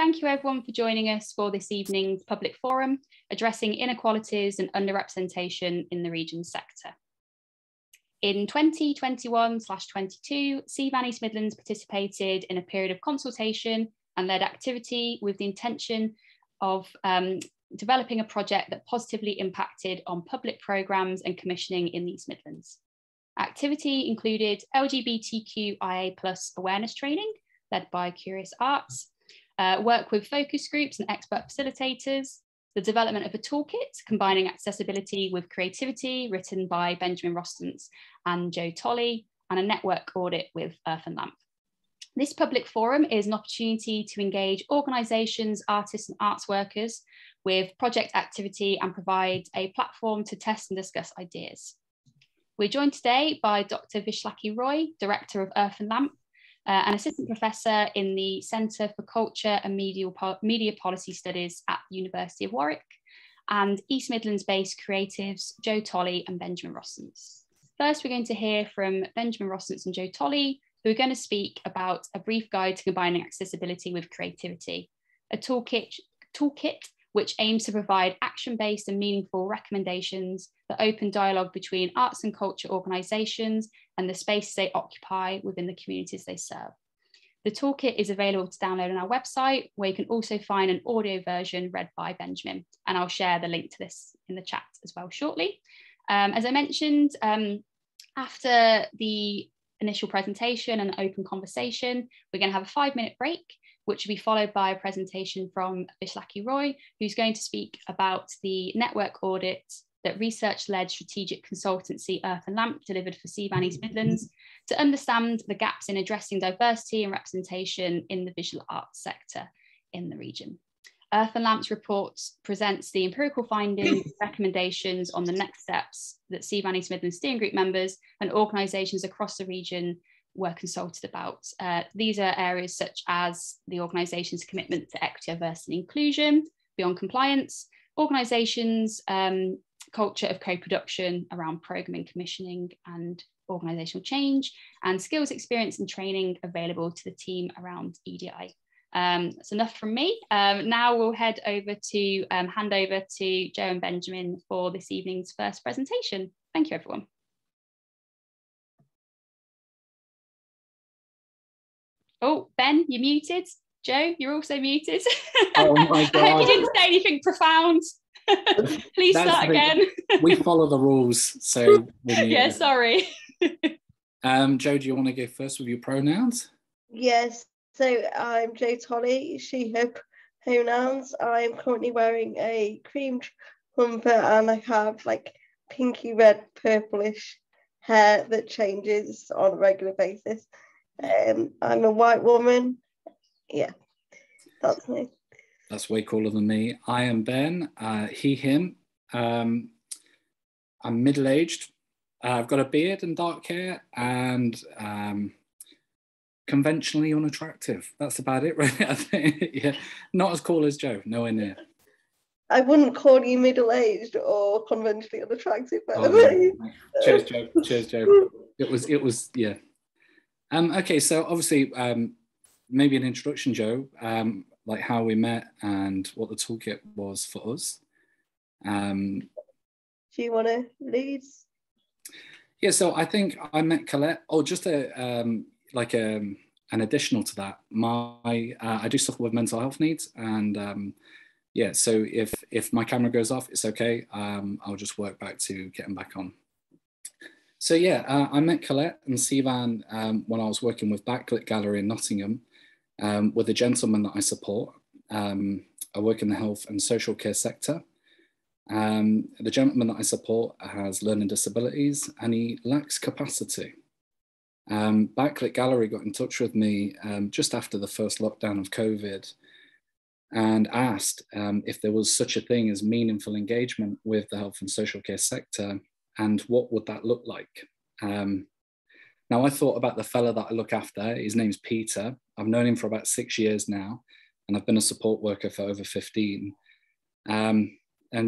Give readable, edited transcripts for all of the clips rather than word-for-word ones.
thank you everyone for joining us for this evening's public forum, addressing inequalities and underrepresentation in the region sector. In 2021/22, CVAN East Midlands participated in a period of consultation and led activity with the intention of developing a project that positively impacted on public programmes and commissioning in the East Midlands. Activity included LGBTQIA+ awareness training, led by Curious Arts, work with focus groups and expert facilitators, the development of a toolkit combining accessibility with creativity, written by Benjamin Rostance and Joe Tolley, and a network audit with Earthen Lamp. This public forum is an opportunity to engage organisations, artists and arts workers with project activity and provide a platform to test and discuss ideas. We're joined today by Dr. Vishalakshi Roy, Director of Earthen Lamp, an Assistant Professor in the Centre for Culture and Media Policy Studies at the University of Warwick, and East Midlands-based creatives Joe Tolley and Benjamin Rostance. First, we're going to hear from Benjamin Rostance and Joe Tolley, who are going to speak about a brief guide to combining accessibility with creativity, a toolkit which aims to provide action-based and meaningful recommendations that open dialogue between arts and culture organisations and the spaces they occupy within the communities they serve. The toolkit is available to download on our website, where you can also find an audio version read by Benjamin, and I'll share the link to this in the chat as well shortly. As I mentioned, after the initial presentation and open conversation, we're going to have a 5-minute break, which will be followed by a presentation from Vishalakshi Roy, who's going to speak about the network audit that research-led strategic consultancy Earthen Lamp delivered for CVAN East Midlands to understand the gaps in addressing diversity and representation in the visual arts sector in the region. Earthen Lamp's report presents the empirical findings, recommendations on the next steps that CVAN East Midlands steering group members and organisations across the region were consulted about. These are areas such as the organisation's commitment to equity, diversity and inclusion, beyond compliance, organisations' culture of co-production around programming, commissioning and organisational change, and skills, experience and training available to the team around EDI. That's enough from me. Now we'll hand over to Joe and Benjamin for this evening's first presentation. Thank you, everyone. Oh, Ben, you're muted. Joe, you're also muted. Oh my God. I hope you didn't say anything profound. Please start again. We follow the rules, so yeah, sorry. Joe, do you want to go first with your pronouns? Yes. So I'm Joe Tolley, she, her pronouns. I'm currently wearing a cream jumper and I have like pinky red, purplish hair that changes on a regular basis. I'm a white woman. Yeah, that's me. That's way cooler than me. I am Ben, he, him. I'm middle-aged. I've got a beard and dark hair and conventionally unattractive. That's about it, right? I think, yeah, not as cool as Joe, nowhere near. I wouldn't call you middle-aged or conventionally unattractive, by the way. Cheers, Joe. Cheers, Joe. It was, yeah. Okay, so obviously, maybe an introduction, Joe, like how we met and what the toolkit was for us. Do you want to lead? Yeah, so I think I met Colette. Oh, just an additional to that. I do suffer with mental health needs, and yeah, so if my camera goes off, it's okay. I'll just work back to getting back on. So yeah, I met Colette and CVAN when I was working with Backlit Gallery in Nottingham with a gentleman that I support. I work in the health and social care sector. The gentleman that I support has learning disabilities and he lacks capacity. Backlit Gallery got in touch with me just after the first lockdown of COVID and asked if there was such a thing as meaningful engagement with the health and social care sector and what would that look like. Now I thought about the fella that I look after. His name's Peter. I've known him for about 6 years now and I've been a support worker for over 15. And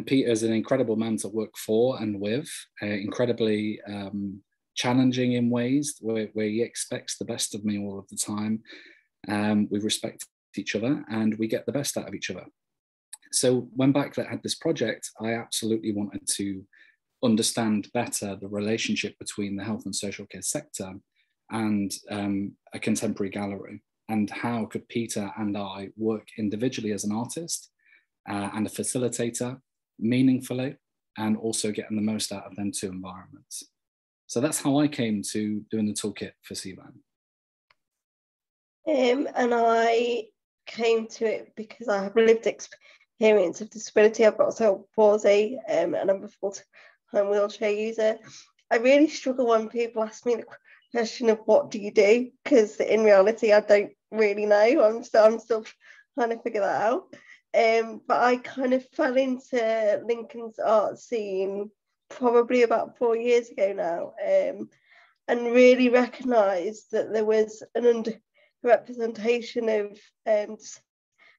Peter's an incredible man to work for and with, incredibly challenging in ways where he expects the best of me all of the time. We respect each other and we get the best out of each other. So when Backlit had this project, I absolutely wanted to understand better the relationship between the health and social care sector and a contemporary gallery, and how could Peter and I work individually as an artist and a facilitator meaningfully, and also getting the most out of them two environments. So that's how I came to doing the toolkit for CVAN. And I came to it because I have a lived experience of disability. I've got cerebral palsy and I'm a full-time wheelchair user. I really struggle when people ask me the question of what do you do, because in reality I don't really know. I'm still trying to figure that out. But I kind of fell into Lincoln's art scene probably about 4 years ago now, and really recognised that there was an underrepresentation of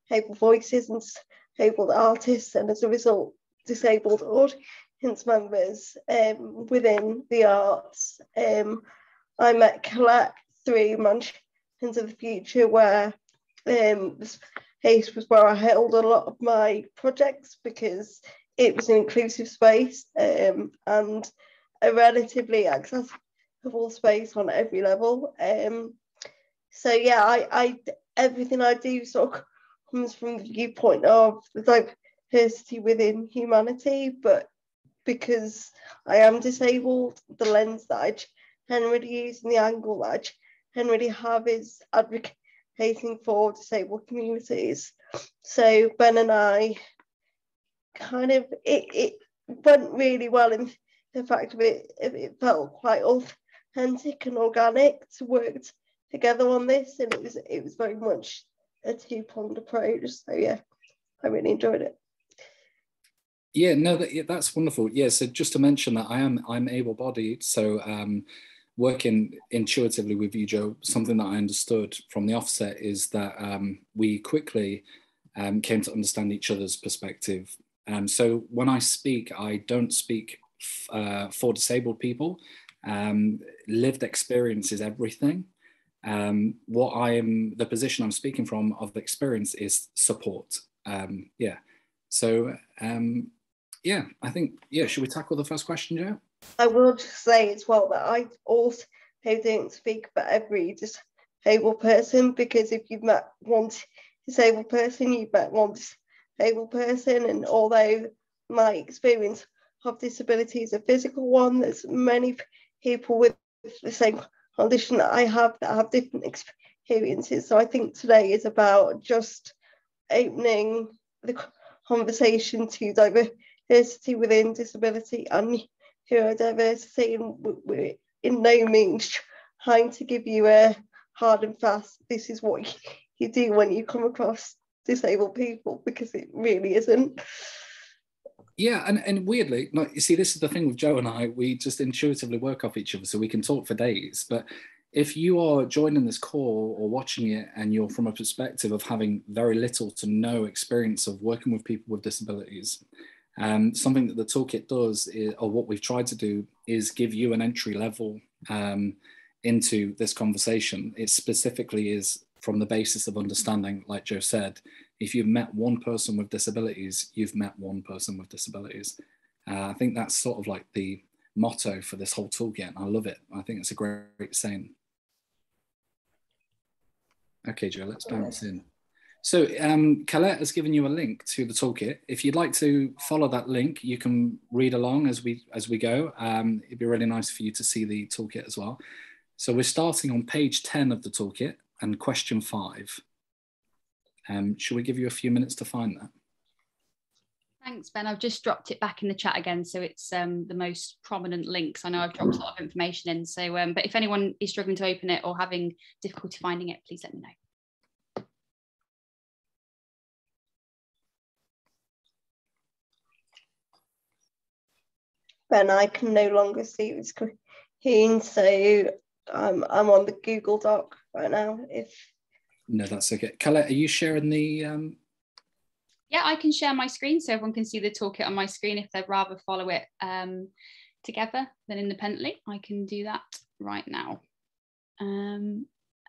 disabled voices and disabled artists, and as a result disabled audience members within the arts. I met Colette through Mansions of the Future, where this place was where I held a lot of my projects, because it was an inclusive space and a relatively accessible space on every level. So yeah, I everything I do sort of comes from the viewpoint of the diversity within humanity, but because I am disabled, the lens that I generally use and the angle that I generally have is advocating for disabled communities. So Ben and I kind of, it went really well in the fact of it felt quite authentic and organic to work together on this, and it was very much a two-pronged approach. So yeah, I really enjoyed it. Yeah, no, that's wonderful. Yeah, so just to mention that I'm able-bodied, so working intuitively with you, Joe, something that I understood from the offset is that we quickly came to understand each other's perspective. So when I speak, I don't speak for disabled people. Lived experience is everything. The position I'm speaking from of experience is support. Yeah. So yeah, I think, yeah, should we tackle the first question, Joe? I will just say as well that I also don't speak for every disabled person, because if you've met one disabled person, you've met one disabled person, and although my experience of disability is a physical one, there's many people with the same condition that I have that have different experiences. So I think today is about just opening the conversation to diversity within disability and neurodiversity, and we're in no means trying to give you a hard and fast, this is what you do when you come across disabled people, because it really isn't. Yeah, and weirdly, like, you see, this is the thing with Joe and I, we just intuitively work off each other, so we can talk for days. But if you are joining this call or watching it and you're from a perspective of having very little to no experience of working with people with disabilities, something that the toolkit does, or what we've tried to do, is give you an entry level into this conversation. It specifically is from the basis of understanding, like Joe said, if you've met one person with disabilities, you've met one person with disabilities. I think that's sort of like the motto for this whole toolkit. I love it. I think it's a great saying. Okay, Joe, let's bounce in. So Colette has given you a link to the toolkit. If you'd like to follow that link, you can read along as we go. It'd be really nice for you to see the toolkit as well. So we're starting on page 10 of the toolkit and question 5. Should we give you a few minutes to find that? Thanks, Ben. I've just dropped it back in the chat again, so it's the most prominent links. I know I've dropped a lot of information in, so but if anyone is struggling to open it or having difficulty finding it, please let me know. Ben, I can no longer see the screen, so I'm on the Google Doc right now. No, that's okay. Colette, are you sharing the... Yeah, I can share my screen so everyone can see the toolkit on my screen. If they'd rather follow it together than independently, I can do that right now.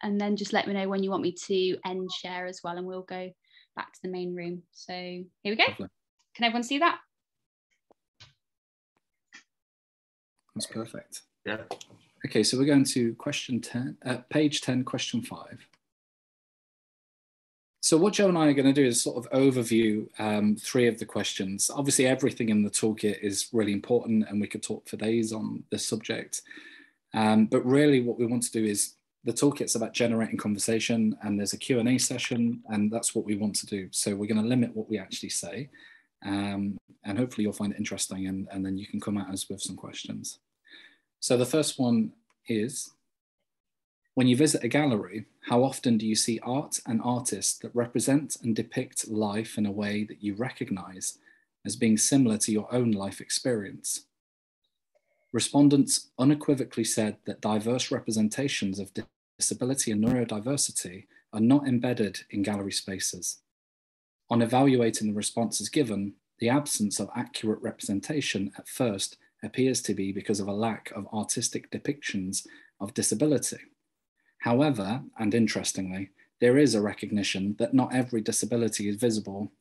And then just let me know when you want me to end share as well, and we'll go back to the main room. So here we go. Lovely. Can everyone see that? That's perfect. Yeah. Okay, so we're going to question 10, page 10, question 5. So what Joe and I are going to do is sort of overview 3 of the questions. Obviously, everything in the toolkit is really important, and we could talk for days on this subject. But really what we want to do is, the toolkit's about generating conversation, and there's a Q&A session, and that's what we want to do. So we're going to limit what we actually say, and hopefully you'll find it interesting, and then you can come at us with some questions. So the first one is, when you visit a gallery, how often do you see art and artists that represent and depict life in a way that you recognize as being similar to your own life experience? Respondents unequivocally said that diverse representations of disability and neurodiversity are not embedded in gallery spaces. On evaluating the responses given, the absence of accurate representation at first appears to be because of a lack of artistic depictions of disability. However, and interestingly, there is a recognition that not every disability is visible,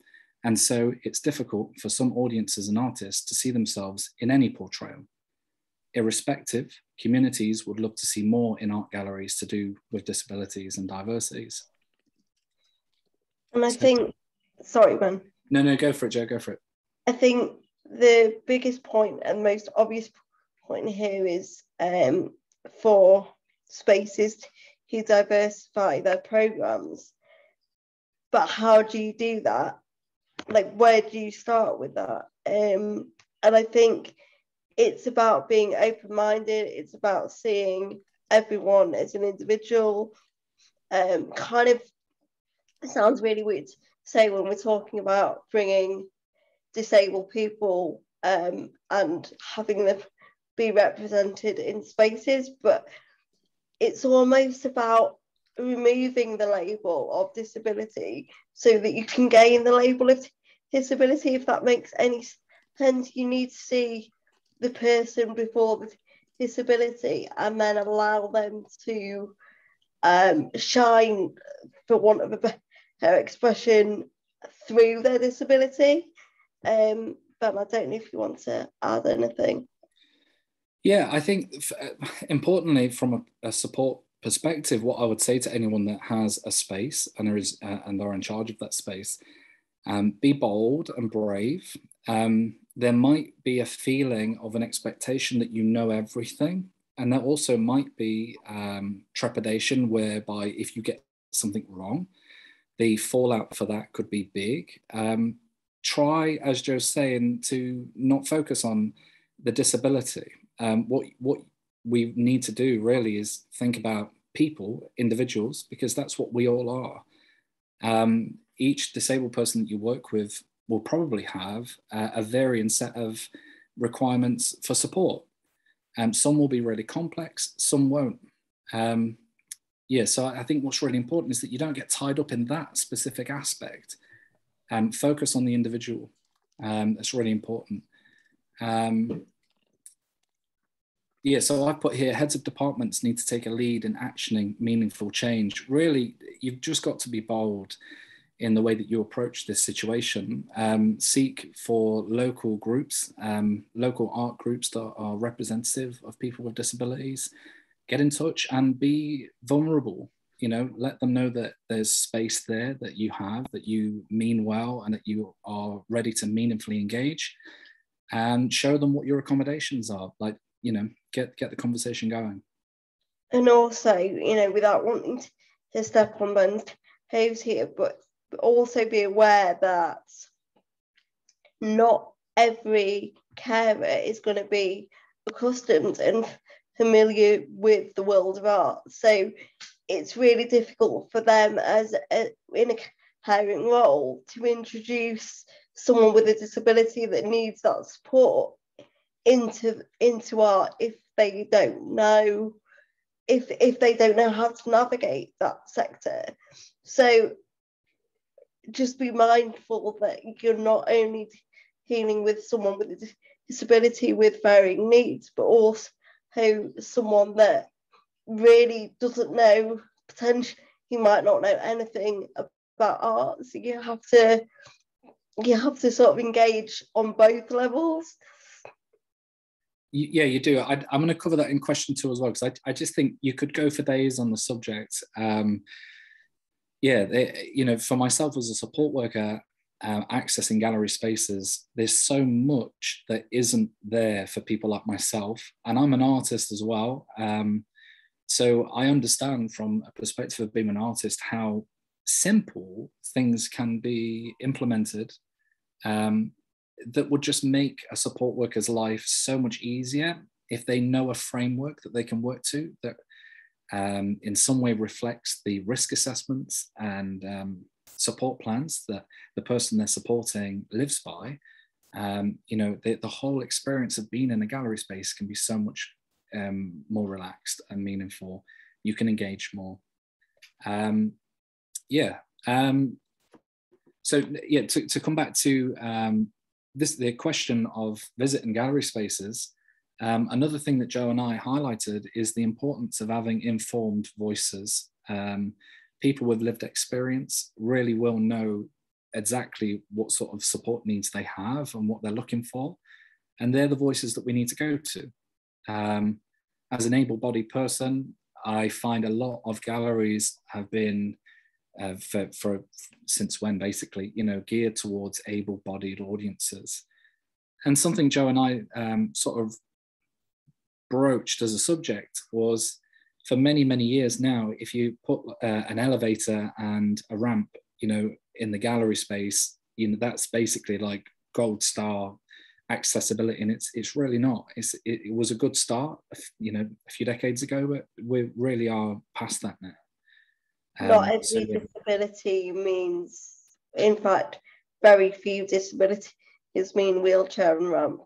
and so it's difficult for some audiences and artists to see themselves in any portrayal. Irrespective, communities would love to see more in art galleries to do with disabilities and diversities. And I think, sorry, Ben. No, go for it, Joe, go for it. I think the biggest point and most obvious point here is for spaces to diversify their programs. But how do you do that? Like, where do you start with that? And I think it's about being open-minded. It's about seeing everyone as an individual. Kind of sounds really weird to say when we're talking about bringing disabled people and having them be represented in spaces, but it's almost about removing the label of disability so that you can gain the label of disability, if that makes any sense. You need to see the person before the disability and then allow them to shine, for want of a better expression, through their disability. Ben, I don't know if you want to add anything. Yeah, I think importantly, from a support perspective, what I would say to anyone that has a space and they're in charge of that space, be bold and brave. There might be a feeling of an expectation that you know everything, and there also might be trepidation whereby if you get something wrong, the fallout for that could be big. Try, as Joe's saying, to not focus on the disability. What we need to do really is think about people, individuals, because that's what we all are. Each disabled person that you work with will probably have a varying set of requirements for support. Some will be really complex, some won't. Yeah, so I think what's really important is that you don't get tied up in that specific aspect. Focus on the individual. That's really important. Yeah, so I've put here, heads of departments need to take a lead in actioning meaningful change. Really, you've just got to be bold in the way that you approach this situation. Seek for local groups, local art groups that are representative of people with disabilities. Get in touch and be vulnerable. You know, let them know that there's space there that you have, that you mean well, and that you are ready to meaningfully engage, and show them what your accommodations are. Like, you know, get the conversation going. And also, you know, without wanting to step on Ben's toes here, but also be aware that not every carer is going to be accustomed and familiar with the world of art. So it's really difficult for them as in a caring role to introduce someone with a disability that needs that support into art if they don't know if they don't know how to navigate that sector. So just be mindful that you're not only dealing with someone with a disability with varying needs, but also someone that really doesn't know potentially might not know anything about art. So you have to sort of engage on both levels. Yeah, you do. I'm going to cover that in question 2 as well, because I just think you could go for days on the subject. For myself as a support worker, accessing gallery spaces, there's so much that isn't there for people like myself, and I'm an artist as well. So I understand from a perspective of being an artist how simple things can be implemented that would just make a support worker's life so much easier if they know a framework that they can work to that in some way reflects the risk assessments and support plans that the person they're supporting lives by. The whole experience of being in a gallery space can be so much more relaxed and meaningful. You can engage more. To come back to the question of visiting gallery spaces, another thing that Joe and I highlighted is the importance of having informed voices. People with lived experience really will know exactly what sort of support needs they have and what they're looking for. And they're the voices that we need to go to. As an able-bodied person, I find a lot of galleries have been, since when basically, geared towards able-bodied audiences. And something Joe and I sort of broached as a subject was, for many, many years now, if you put an elevator and a ramp, in the gallery space, that's basically like gold star accessibility, and it's really not. It was a good start, a few decades ago, but we really are past that now. Not every disability means, in fact, very few disabilities mean wheelchair and ramp.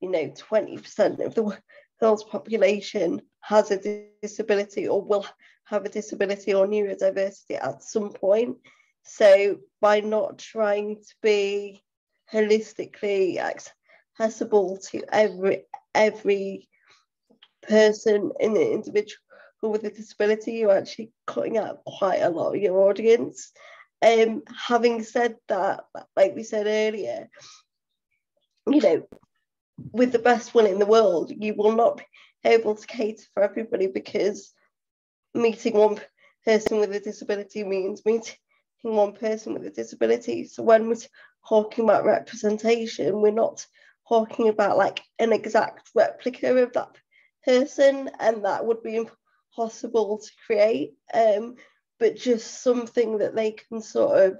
20% of the world's population has a disability or will have a disability or neurodiversity at some point. So by not trying to be holistically accessible to every person in the individual with a disability, you're actually cutting out quite a lot of your audience. Having said that, like we said earlier, with the best will in the world, you will not be able to cater for everybody, because meeting one person with a disability means meeting one person with a disability. So when we're talking about representation, we're not talking about like an exact replica of that person, and that would be impossible to create, but just something that they can sort of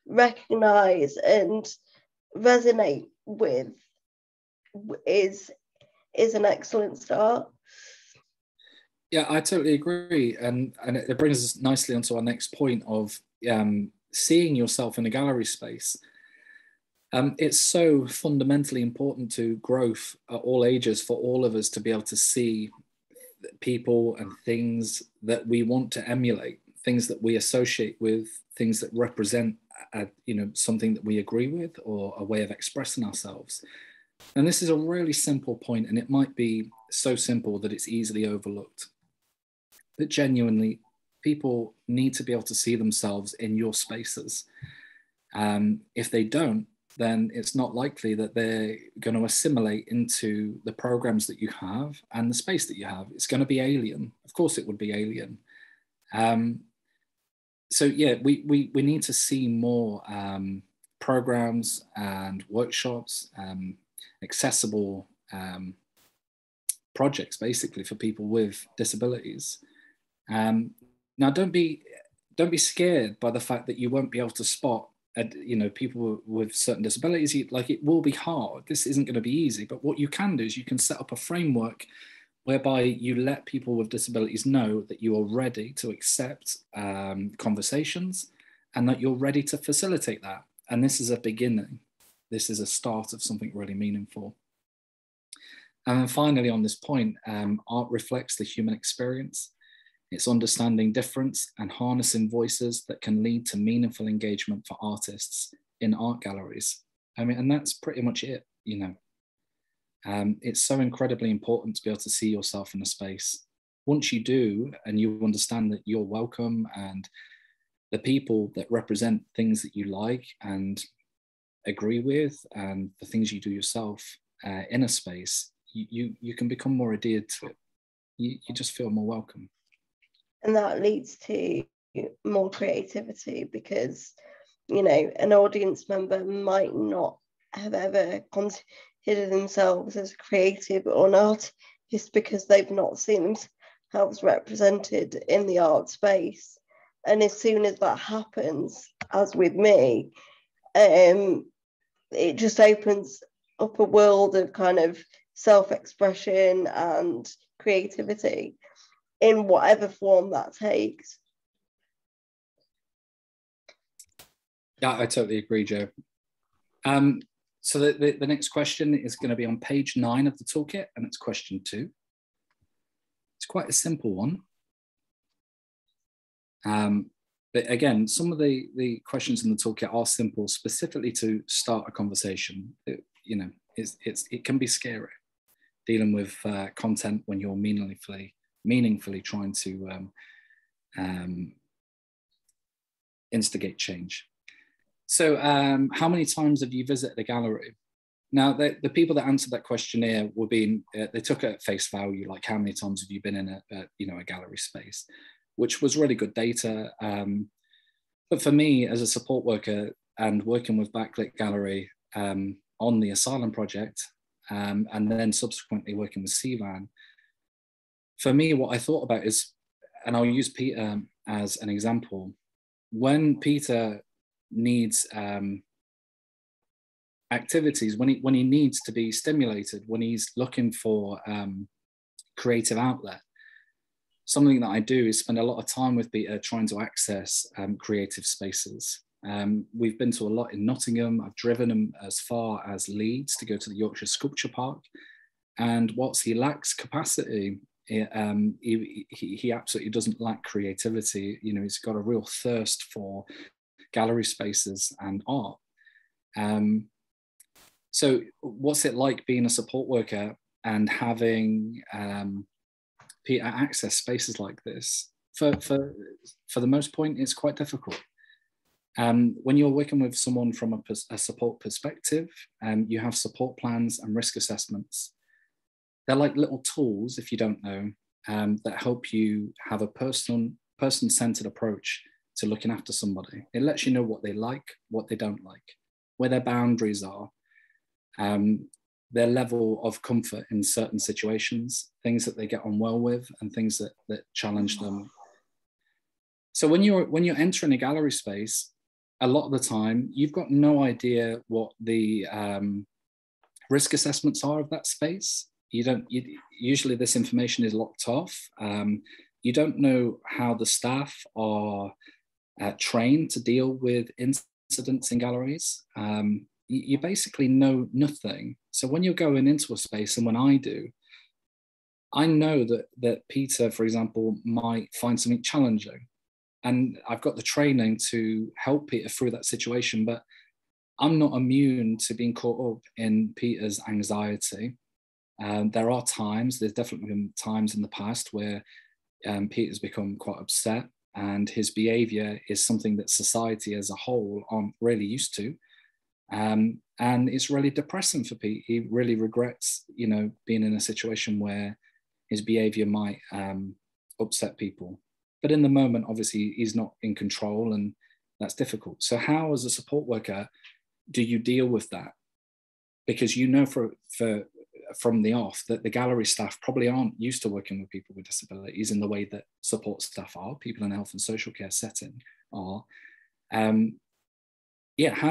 recognize and resonate with is an excellent start. Yeah, I totally agree, and it brings us nicely onto our next point of seeing yourself in a gallery space. It's so fundamentally important to growth at all ages for all of us to be able to see people and things that we want to emulate, things that we associate with, things that represent something that we agree with or a way of expressing ourselves. And this is a really simple point, and it might be so simple that it's easily overlooked. But genuinely, people need to be able to see themselves in your spaces. If they don't, then it's not likely that they're going to assimilate into the programs that you have and the space that you have. It's going to be alien. Of course it would be alien. So yeah, we need to see more programs and workshops, accessible projects basically for people with disabilities. Now don't be scared by the fact that you won't be able to spot people with certain disabilities. Like, it will be hard. This isn't going to be easy, but what you can do is you can set up a framework whereby you let people with disabilities know that you are ready to accept conversations and that you're ready to facilitate that. And this is a beginning. This is a start of something really meaningful. And then finally, on this point, art reflects the human experience. It's understanding difference and harnessing voices that can lead to meaningful engagement for artists in art galleries. I mean, and that's pretty much it, It's so incredibly important to be able to see yourself in a space. once you do, and you understand that you're welcome, and the people that represent things that you like and agree with, and the things you do yourself in a space, you can become more adhered to it. You just feel more welcome. And that leads to more creativity, because, you know, an audience member might not have ever considered themselves as creative or an artist because they've not seen themselves represented in the art space. And as soon as that happens, as with me, it just opens up a world of kind of self-expression and creativity in whatever form that takes. Yeah, I totally agree, Jo. So the next question is going to be on page 9 of the toolkit, and it's question 2. It's quite a simple one. But again, some of the questions in the toolkit are simple, specifically to start a conversation. You know, it can be scary dealing with content when you're meaningfully trying to instigate change. So how many times have you visited a gallery? Now, the people that answered that questionnaire were being, they took it at face value, like how many times have you been in a gallery space, which was really good data. But for me, as a support worker and working with Backlit Gallery on the Asylum project, and then subsequently working with CVAN, for me, what I thought about is, and I'll use Peter as an example, when Peter needs activities, when he needs to be stimulated, when he's looking for creative outlet, something that I do is spend a lot of time with Peter trying to access creative spaces. We've been to a lot in Nottingham. I've driven him as far as Leeds to go to the Yorkshire Sculpture Park. And whilst he lacks capacity, he absolutely doesn't lack creativity. You know, he's got a real thirst for gallery spaces and art. So what's it like being a support worker and having Peter access spaces like this? For the most point, it's quite difficult. When you're working with someone from a support perspective, you have support plans and risk assessments. They're like little tools, if you don't know, that help you have a person-centered approach to looking after somebody. It lets you know what they like, what they don't like, where their boundaries are, their level of comfort in certain situations, things that they get on well with, and things that challenge them. So when you're entering a gallery space, a lot of the time you've got no idea what the risk assessments are of that space. Usually this information is locked off. You don't know how the staff are trained to deal with incidents in galleries. You basically know nothing. So when you're going into a space, and when I do, I know that Peter, for example, might find something challenging. And I've got the training to help Peter through that situation, but I'm not immune to being caught up in Peter's anxiety. There's definitely been times in the past where Peter's become quite upset, and his behavior is something that society as a whole aren't really used to. And it's really depressing for Pete. He really regrets, being in a situation where his behavior might upset people. But in the moment, obviously, he's not in control, and that's difficult. So how, as a support worker, do you deal with that? Because from the off that the gallery staff probably aren't used to working with people with disabilities in the way that support staff are, people in a health and social care setting are. How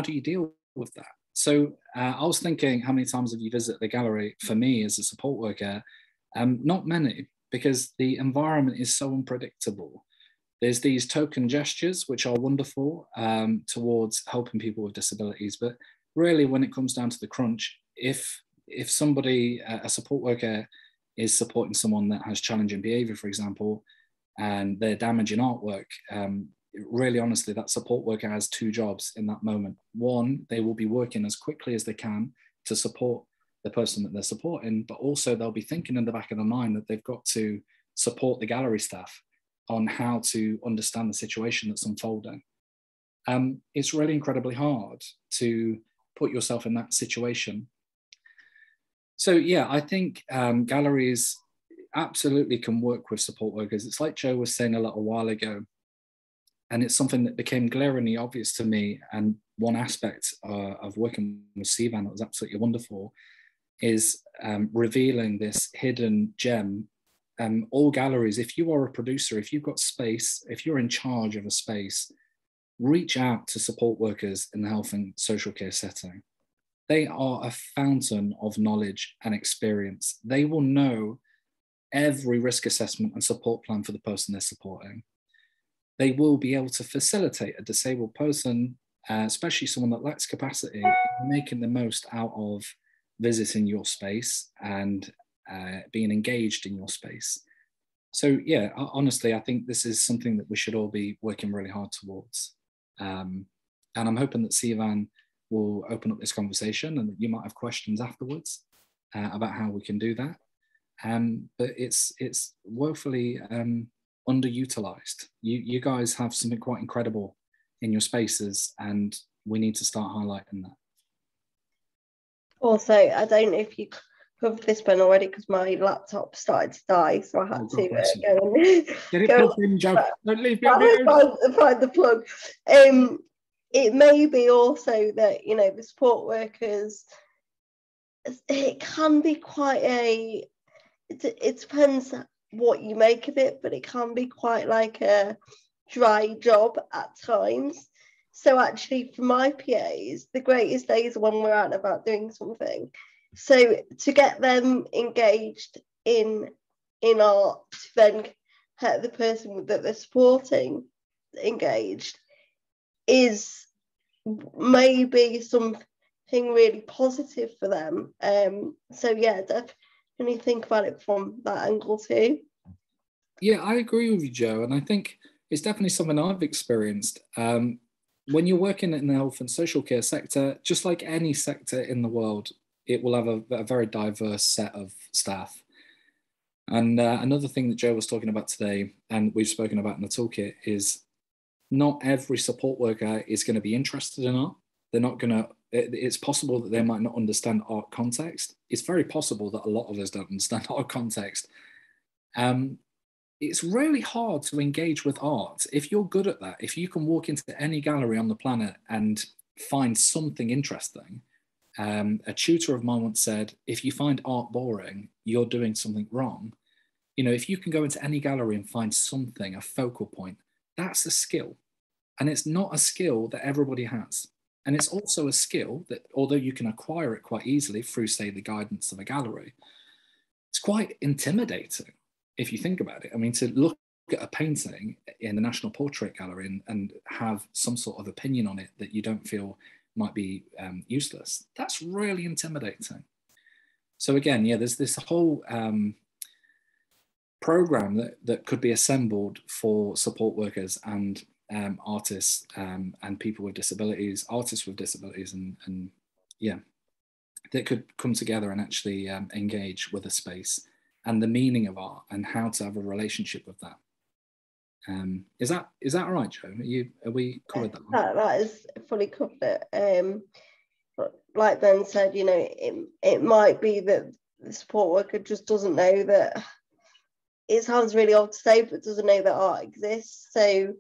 do you deal with that? So I was thinking, how many times have you visited the gallery? For me, as a support worker, not many, because the environment is so unpredictable. There's these token gestures, which are wonderful towards helping people with disabilities. But really, when it comes down to the crunch, if somebody, a support worker, is supporting someone that has challenging behavior, for example, and they're damaging artwork, really honestly, that support worker has two jobs in that moment. One, they will be working as quickly as they can to support the person that they're supporting, but also they'll be thinking in the back of their mind that they've got to support the gallery staff on how to understand the situation that's unfolding. It's really incredibly hard to put yourself in that situation. So yeah, I think galleries absolutely can work with support workers. It's like Joe was saying a little while ago, and it's something that became glaringly obvious to me. And one aspect of working with CVAN that was absolutely wonderful is revealing this hidden gem. All galleries, if you are a producer, if you've got space, if you're in charge of a space, reach out to support workers in the health and social care setting. They are a fountain of knowledge and experience. They will know every risk assessment and support plan for the person they're supporting. They will be able to facilitate a disabled person, especially someone that lacks capacity, making the most out of visiting your space and being engaged in your space. So yeah, honestly, I think this is something that we should all be working really hard towards. And I'm hoping that CVAN will open up this conversation and that you might have questions afterwards about how we can do that. But it's woefully underutilized. You guys have something quite incredible in your spaces, and we need to start highlighting that. Also, I don't know if you covered this one already because my laptop started to die, so I had to go and get it plugged in, Joe. Don't leave me on find the plug. It may be also that, you know, the support workers, it can be quite it depends what you make of it, but it can be quite like a dry job at times. So actually for my PAs, the greatest days are when we're out and about doing something. So to get them engaged in art, to then get the person that they're supporting engaged, is maybe something really positive for them. So yeah, definitely think about it from that angle too. Yeah, I agree with you, Joe, and I think it's definitely something I've experienced. When you're working in the health and social care sector, just like any sector in the world, it will have a very diverse set of staff. And another thing that Joe was talking about today, and we've spoken about in the toolkit, is not every support worker is going to be interested in art. They're not going to, it's possible that they might not understand art context. It's very possible that a lot of us don't understand art context. It's really hard to engage with art. If you're good at that, if you can walk into any gallery on the planet and find something interesting, a tutor of mine once said, if you find art boring, you're doing something wrong. You know, if you can go into any gallery and find something, a focal point, that's a skill. And it's not a skill that everybody has. And it's also a skill that, although you can acquire it quite easily through, say, the guidance of a gallery, it's quite intimidating if you think about it. I mean, to look at a painting in the National Portrait Gallery and have some sort of opinion on it that you don't feel might be useless, that's really intimidating. So again, yeah, there's this whole program that could be assembled for support workers and artists and people with disabilities, artists with disabilities, and yeah, that could come together and actually engage with a space and the meaning of art and how to have a relationship with that. Is that all right, Joe? Are we covered that one? That is fully covered. But like Ben said, you know, it might be that the support worker just doesn't know that. It sounds really odd to say, but doesn't know that art exists. So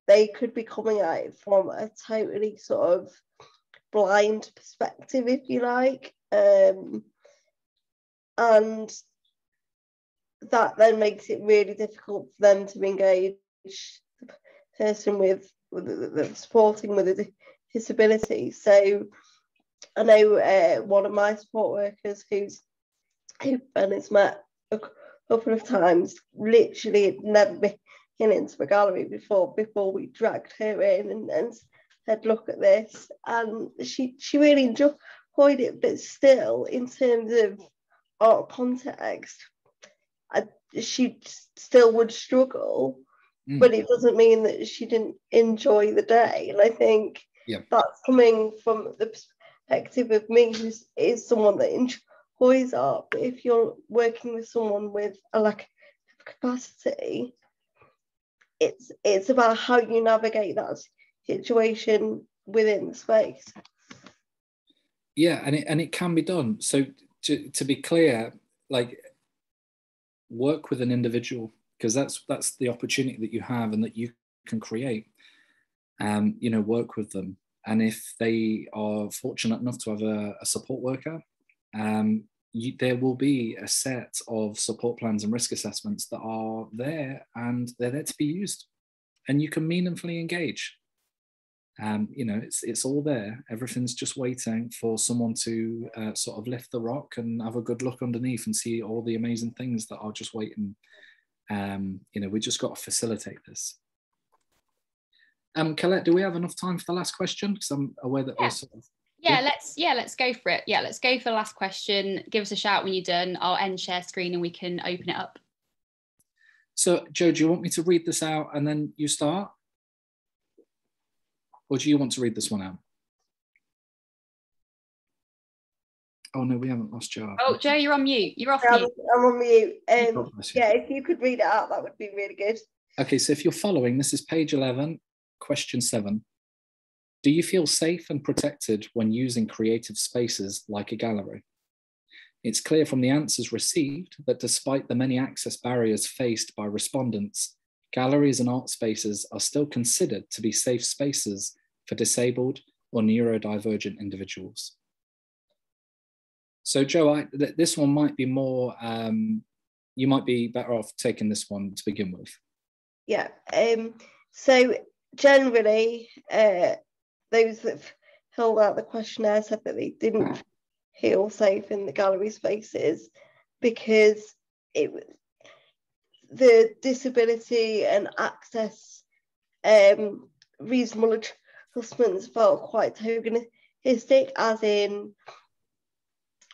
they could be coming at it from a totally sort of blind perspective, if you like. And that then makes it really difficult for them to engage the person with supporting with a disability. So I know one of my support workers who Ben has met a couple of times, literally had never been into a gallery before we dragged her in and said, look at this. And she really enjoyed it, but still, in terms of art context, she still would struggle, but it doesn't mean that she didn't enjoy the day. And I think that's coming from the perspective of me, who is someone that enjoys art. But if you're working with someone with a lack of capacity, it's about how you navigate that situation within the space. Yeah, and it can be done. So to be clear, like, work with an individual, because that's the opportunity that you have and that you can create. You know, work with them, and if they are fortunate enough to have a support worker, there will be a set of support plans and risk assessments that are there, and they're there to be used, and you can meaningfully engage. You know, it's all there. Everything's just waiting for someone to sort of lift the rock and have a good look underneath and see all the amazing things that are just waiting. You know, we just got to facilitate this. Colette, do we have enough time for the last question? Because I'm aware that we're sort of... Let's go for it. Let's go for the last question. Give us a shout when you're done. I'll end share screen and we can open it up. So, Joe, do you want me to read this out and then you start? Or do you want to read this one out? Oh no, we haven't lost Joe. Oh, Joe, you're on mute. You're off mute. I'm on mute. Yeah, if you could read it out, that would be really good. Okay, so if you're following, this is page 11, question 7. Do you feel safe and protected when using creative spaces like a gallery? It's clear from the answers received that despite the many access barriers faced by respondents, galleries and art spaces are still considered to be safe spaces for disabled or neurodivergent individuals. So Joe, this one might be more, you might be better off taking this one to begin with. Yeah, so generally, those that filled out the questionnaire said that they didn't feel safe in the gallery spaces because the disability and access reasonable adjustments felt quite tokenistic, as in,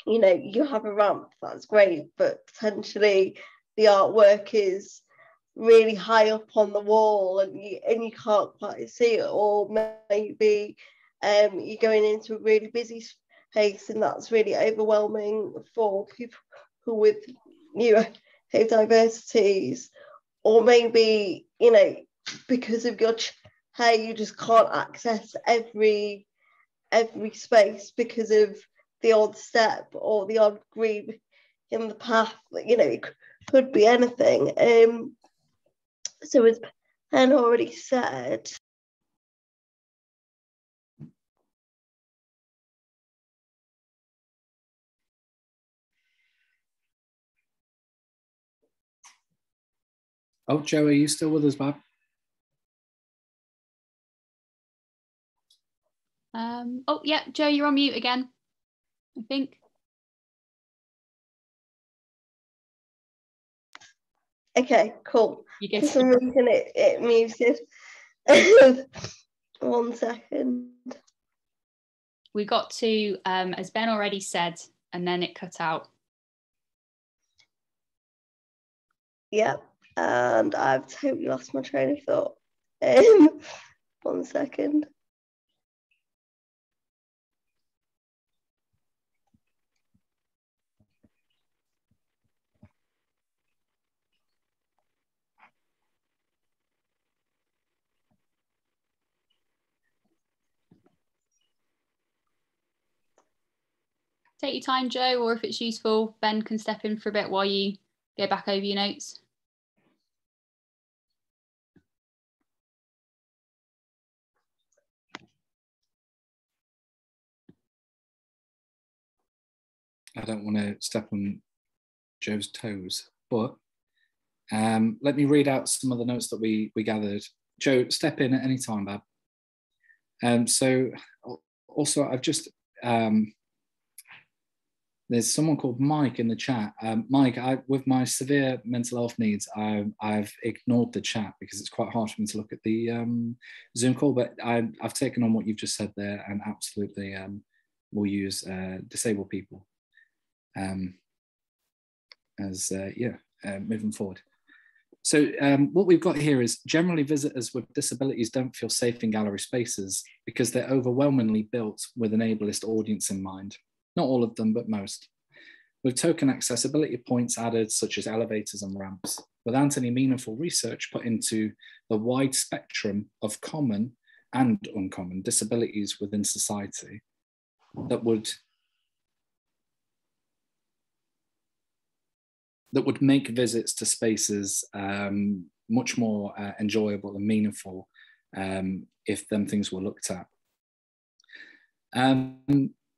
you know, you have a ramp, that's great, but potentially the artwork is really high up on the wall and you can't quite see it, or maybe you're going into a really busy space and that's really overwhelming for people with neurodiversities, or maybe, you know, because of your hair you just can't access every space because of the odd step or the odd groove in the path. You know, it could be anything. So as Ben already said, oh, Joe, are you still with us, Bob? Oh yeah, Joe, you're on mute again, I think. Okay, cool. You For some reason it muted. 1 second. We got to, as Ben already said, and then it cut out. Yep, and I've totally lost my train of thought. 1 second. Take your time, Joe, or if it's useful, Ben can step in for a bit while you go back over your notes. I don't want to step on Joe's toes, but let me read out some of the notes that we gathered. Joe, step in at any time, Bab. So also I've just, there's someone called Mike in the chat. Mike, with my severe mental health needs, I've ignored the chat because it's quite hard for me to look at the Zoom call, but I've taken on what you've just said there, and absolutely will use disabled people as moving forward. So what we've got here is generally visitors with disabilities don't feel safe in gallery spaces because they're overwhelmingly built with an ableist audience in mind. Not all of them, but most. with token accessibility points added, such as elevators and ramps, without any meaningful research put into the wide spectrum of common and uncommon disabilities within society that would make visits to spaces much more enjoyable and meaningful if them things were looked at.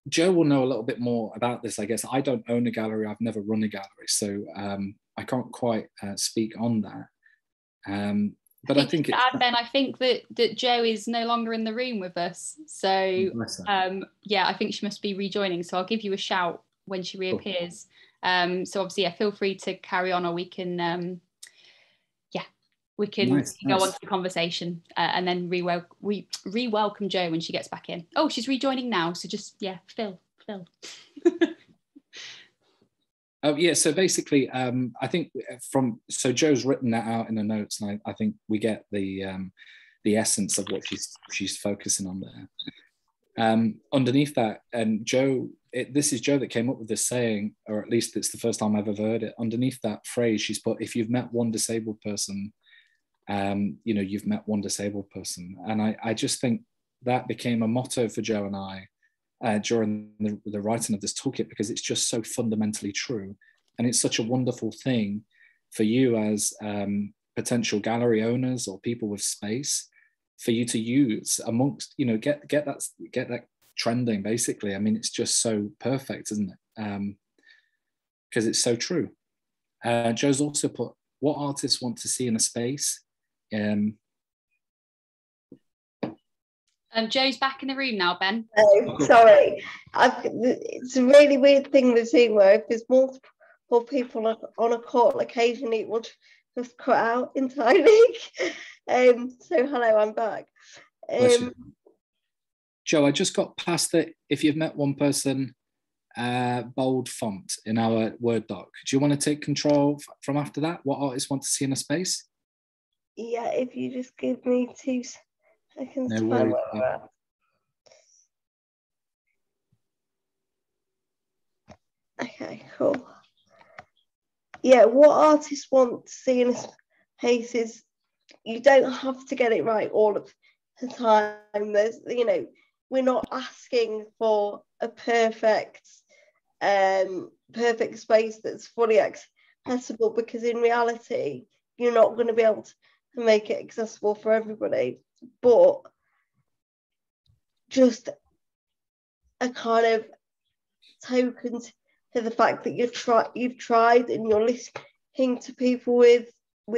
Joe will know a little bit more about this, I guess. I don't own a gallery, I've never run a gallery, so I can't quite speak on that. But I think Ben, I think that Joe is no longer in the room with us. So yeah, I think she must be rejoining. So I'll give you a shout when she reappears. Cool. So obviously, yeah, feel free to carry on, or we can we can go on to the conversation and then re-welcome Joe when she gets back in. Oh, she's rejoining now. So just, yeah, Phil. Oh yeah, so basically, I think so Joe's written that out in the notes, and I think we get the essence of what she's focusing on there. Underneath that, and Joe, this is Joe that came up with this saying, or at least it's the first time I've ever heard it. Underneath that phrase, she's put, "If you've met one disabled person, you've met one disabled person." And I just think that became a motto for Joe and I during the writing of this toolkit, because it's just so fundamentally true. And it's such a wonderful thing for you as potential gallery owners or people with space, for you to use amongst, get that trending, basically. I mean, it's just so perfect, isn't it? Because it's so true. Joe's also put, what artists want to see in a space. Joe's back in the room now, Ben. Oh, sorry. It's a really weird thing with Zoom, where if there's multiple people on a call, occasionally it will just cut out entirely. So hello, I'm back. Joe, I just got past it. If you've met one person, bold font in our Word doc. Do you want to take control from after that? What artists want to see in a space? Yeah, if you just give me 2 seconds to worries. find where we're at. Okay, cool. Yeah, what artists want to see in a space is, you don't have to get it right all of the time. There's, we're not asking for a perfect space that's fully accessible, because in reality, you're not going to be able to make it accessible for everybody. But just a kind of token to the fact that you've tried and you're listening to people with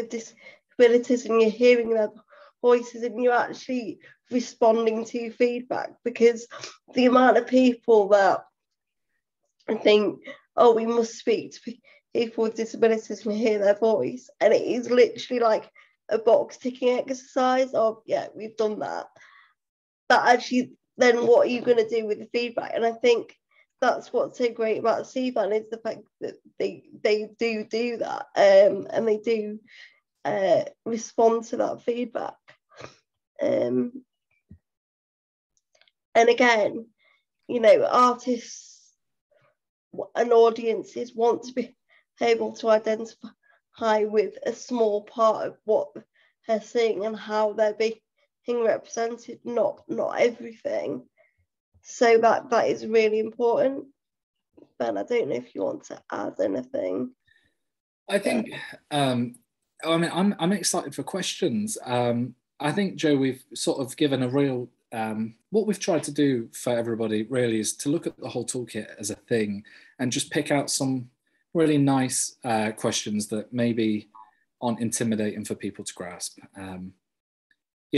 disabilities, and you're hearing their voices, and you're actually responding to feedback. Because the amount of people that I think, oh, we must speak to people with disabilities and hear their voice, and it is literally like a box ticking exercise of, yeah, we've done that. But actually, then what are you going to do with the feedback? And I think that's what's so great about CVAN, is the fact that they do that, and they do respond to that feedback. And again, artists and audiences want to be able to identify with a small part of what they're seeing and how they're being represented, not everything. So that is really important. Ben, I don't know if you want to add anything. I think, I'm excited for questions. I think, Joe, we've sort of given a real, what we've tried to do for everybody really is to look at the whole toolkit as a thing and just pick out some really nice questions that maybe aren't intimidating for people to grasp.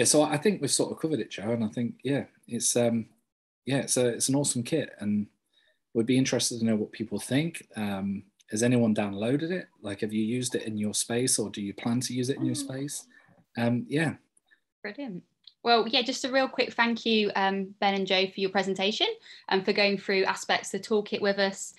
So I think we've sort of covered it, Joe, and I think, it's an awesome kit, and we'd be interested to know what people think. Has anyone downloaded it? Like, have you used it in your space, or do you plan to use it in your space? Brilliant. Well, yeah, just a real quick thank you, Ben and Joe, for your presentation and for going through aspects of the toolkit with us,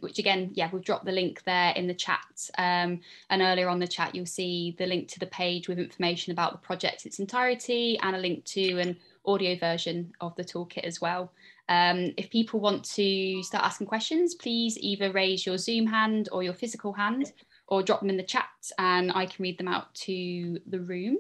which again, yeah, we've dropped the link there in the chat. And earlier on the chat, you'll see the link to the page with information about the project in its entirety and a link to an audio version of the toolkit as well. If people want to start asking questions, please either raise your Zoom hand or your physical hand or drop them in the chat and I can read them out to the room.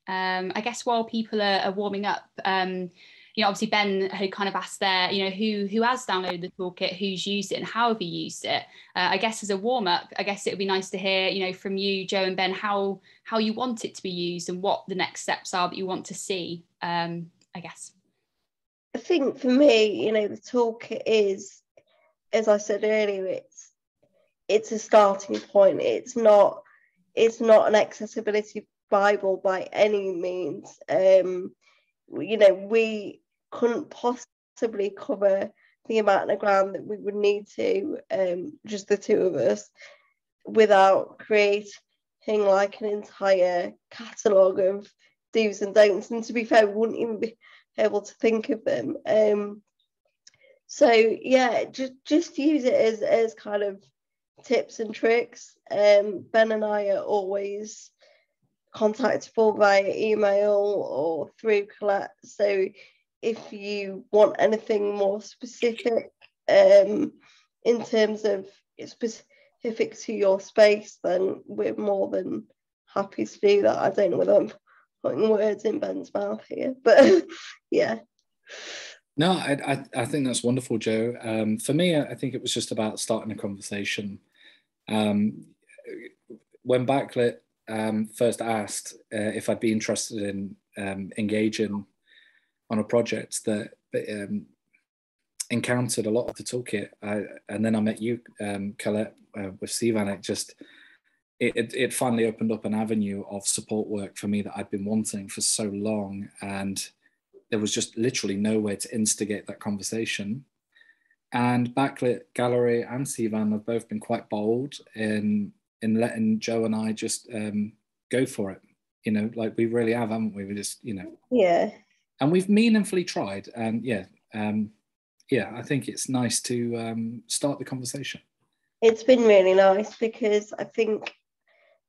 I guess while people are warming up, you know, obviously Ben had kind of asked there, you know, who has downloaded the toolkit, who's used it and how have you used it? I guess as a warm up, I guess it would be nice to hear, you know, from you, Joe and Ben, how you want it to be used and what the next steps are that you want to see, I guess. I think for me, you know, the toolkit is, as I said earlier, it's a starting point. It's not an accessibility Bible by any means. You know, we couldn't possibly cover the amount of ground that we would need to, just the two of us, without creating like an entire catalogue of do's and don'ts. And to be fair, we wouldn't even be able to think of them. So yeah, just use it as kind of tips and tricks. Ben and I are always contactable via email or through Colette. So if you want anything more specific in terms of specific to your space, then we're more than happy to do that. I don't know whether I'm putting words in Ben's mouth here, but yeah. No, I think that's wonderful, Joe. For me, I think it was just about starting a conversation. When Backlit first asked if I'd be interested in engaging on a project that encountered a lot of the toolkit, and then I met you, Colette, with CVAN. It finally opened up an avenue of support work for me that I'd been wanting for so long, and there was just literally nowhere to instigate that conversation. And Backlit Gallery and CVAN have both been quite bold in letting Joe and I just go for it. You know, like we really have, haven't we? We just, you know. Yeah. And we've meaningfully tried. And yeah, I think it's nice to start the conversation. It's been really nice because I think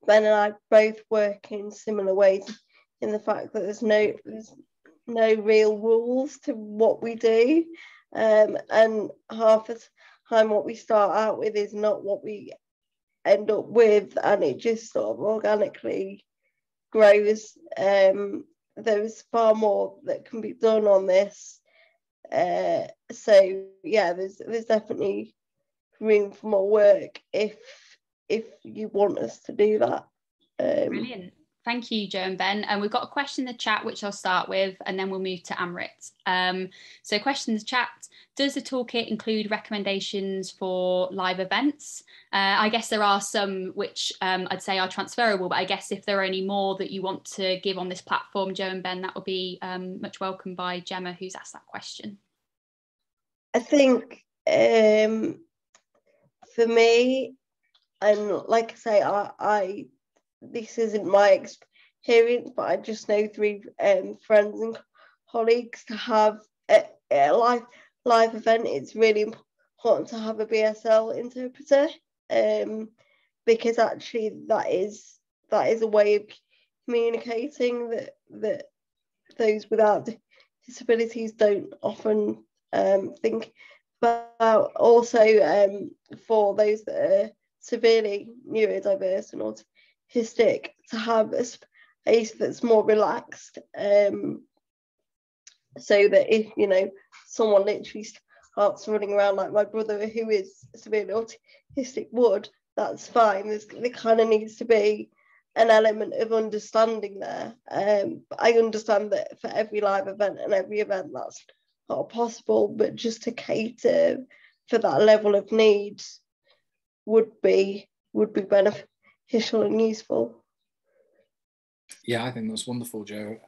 Ben and I both work in similar ways in the fact that there's no real rules to what we do. And half the time what we start out with is not what we end up with, and it just sort of organically grows. There's far more that can be done on this. So yeah, there's definitely room for more work if you want us to do that. Brilliant. Thank you, Joe and Ben. And we've got a question in the chat, which I'll start with, and then we'll move to Amrit. So question in the chat, does the toolkit include recommendations for live events? I guess there are some which I'd say are transferable, but I guess if there are any more that you want to give on this platform, Joe and Ben, that would be much welcome by Gemma, who's asked that question. I think for me, and like I say, I this isn't my experience, but I just know through friends and colleagues to have a live event, it's really important to have a BSL interpreter, because actually that is a way of communicating that those without disabilities don't often think about. Also, for those that are severely neurodiverse and autistic, to have a space that's more relaxed, so that if, you know, someone literally starts running around like my brother, who is severely autistic, would, that's fine. There kind of needs to be an element of understanding there. But I understand that for every live event and every event that's not possible, but just to cater for that level of need would be beneficial and useful. Yeah, I think that's wonderful, Joe.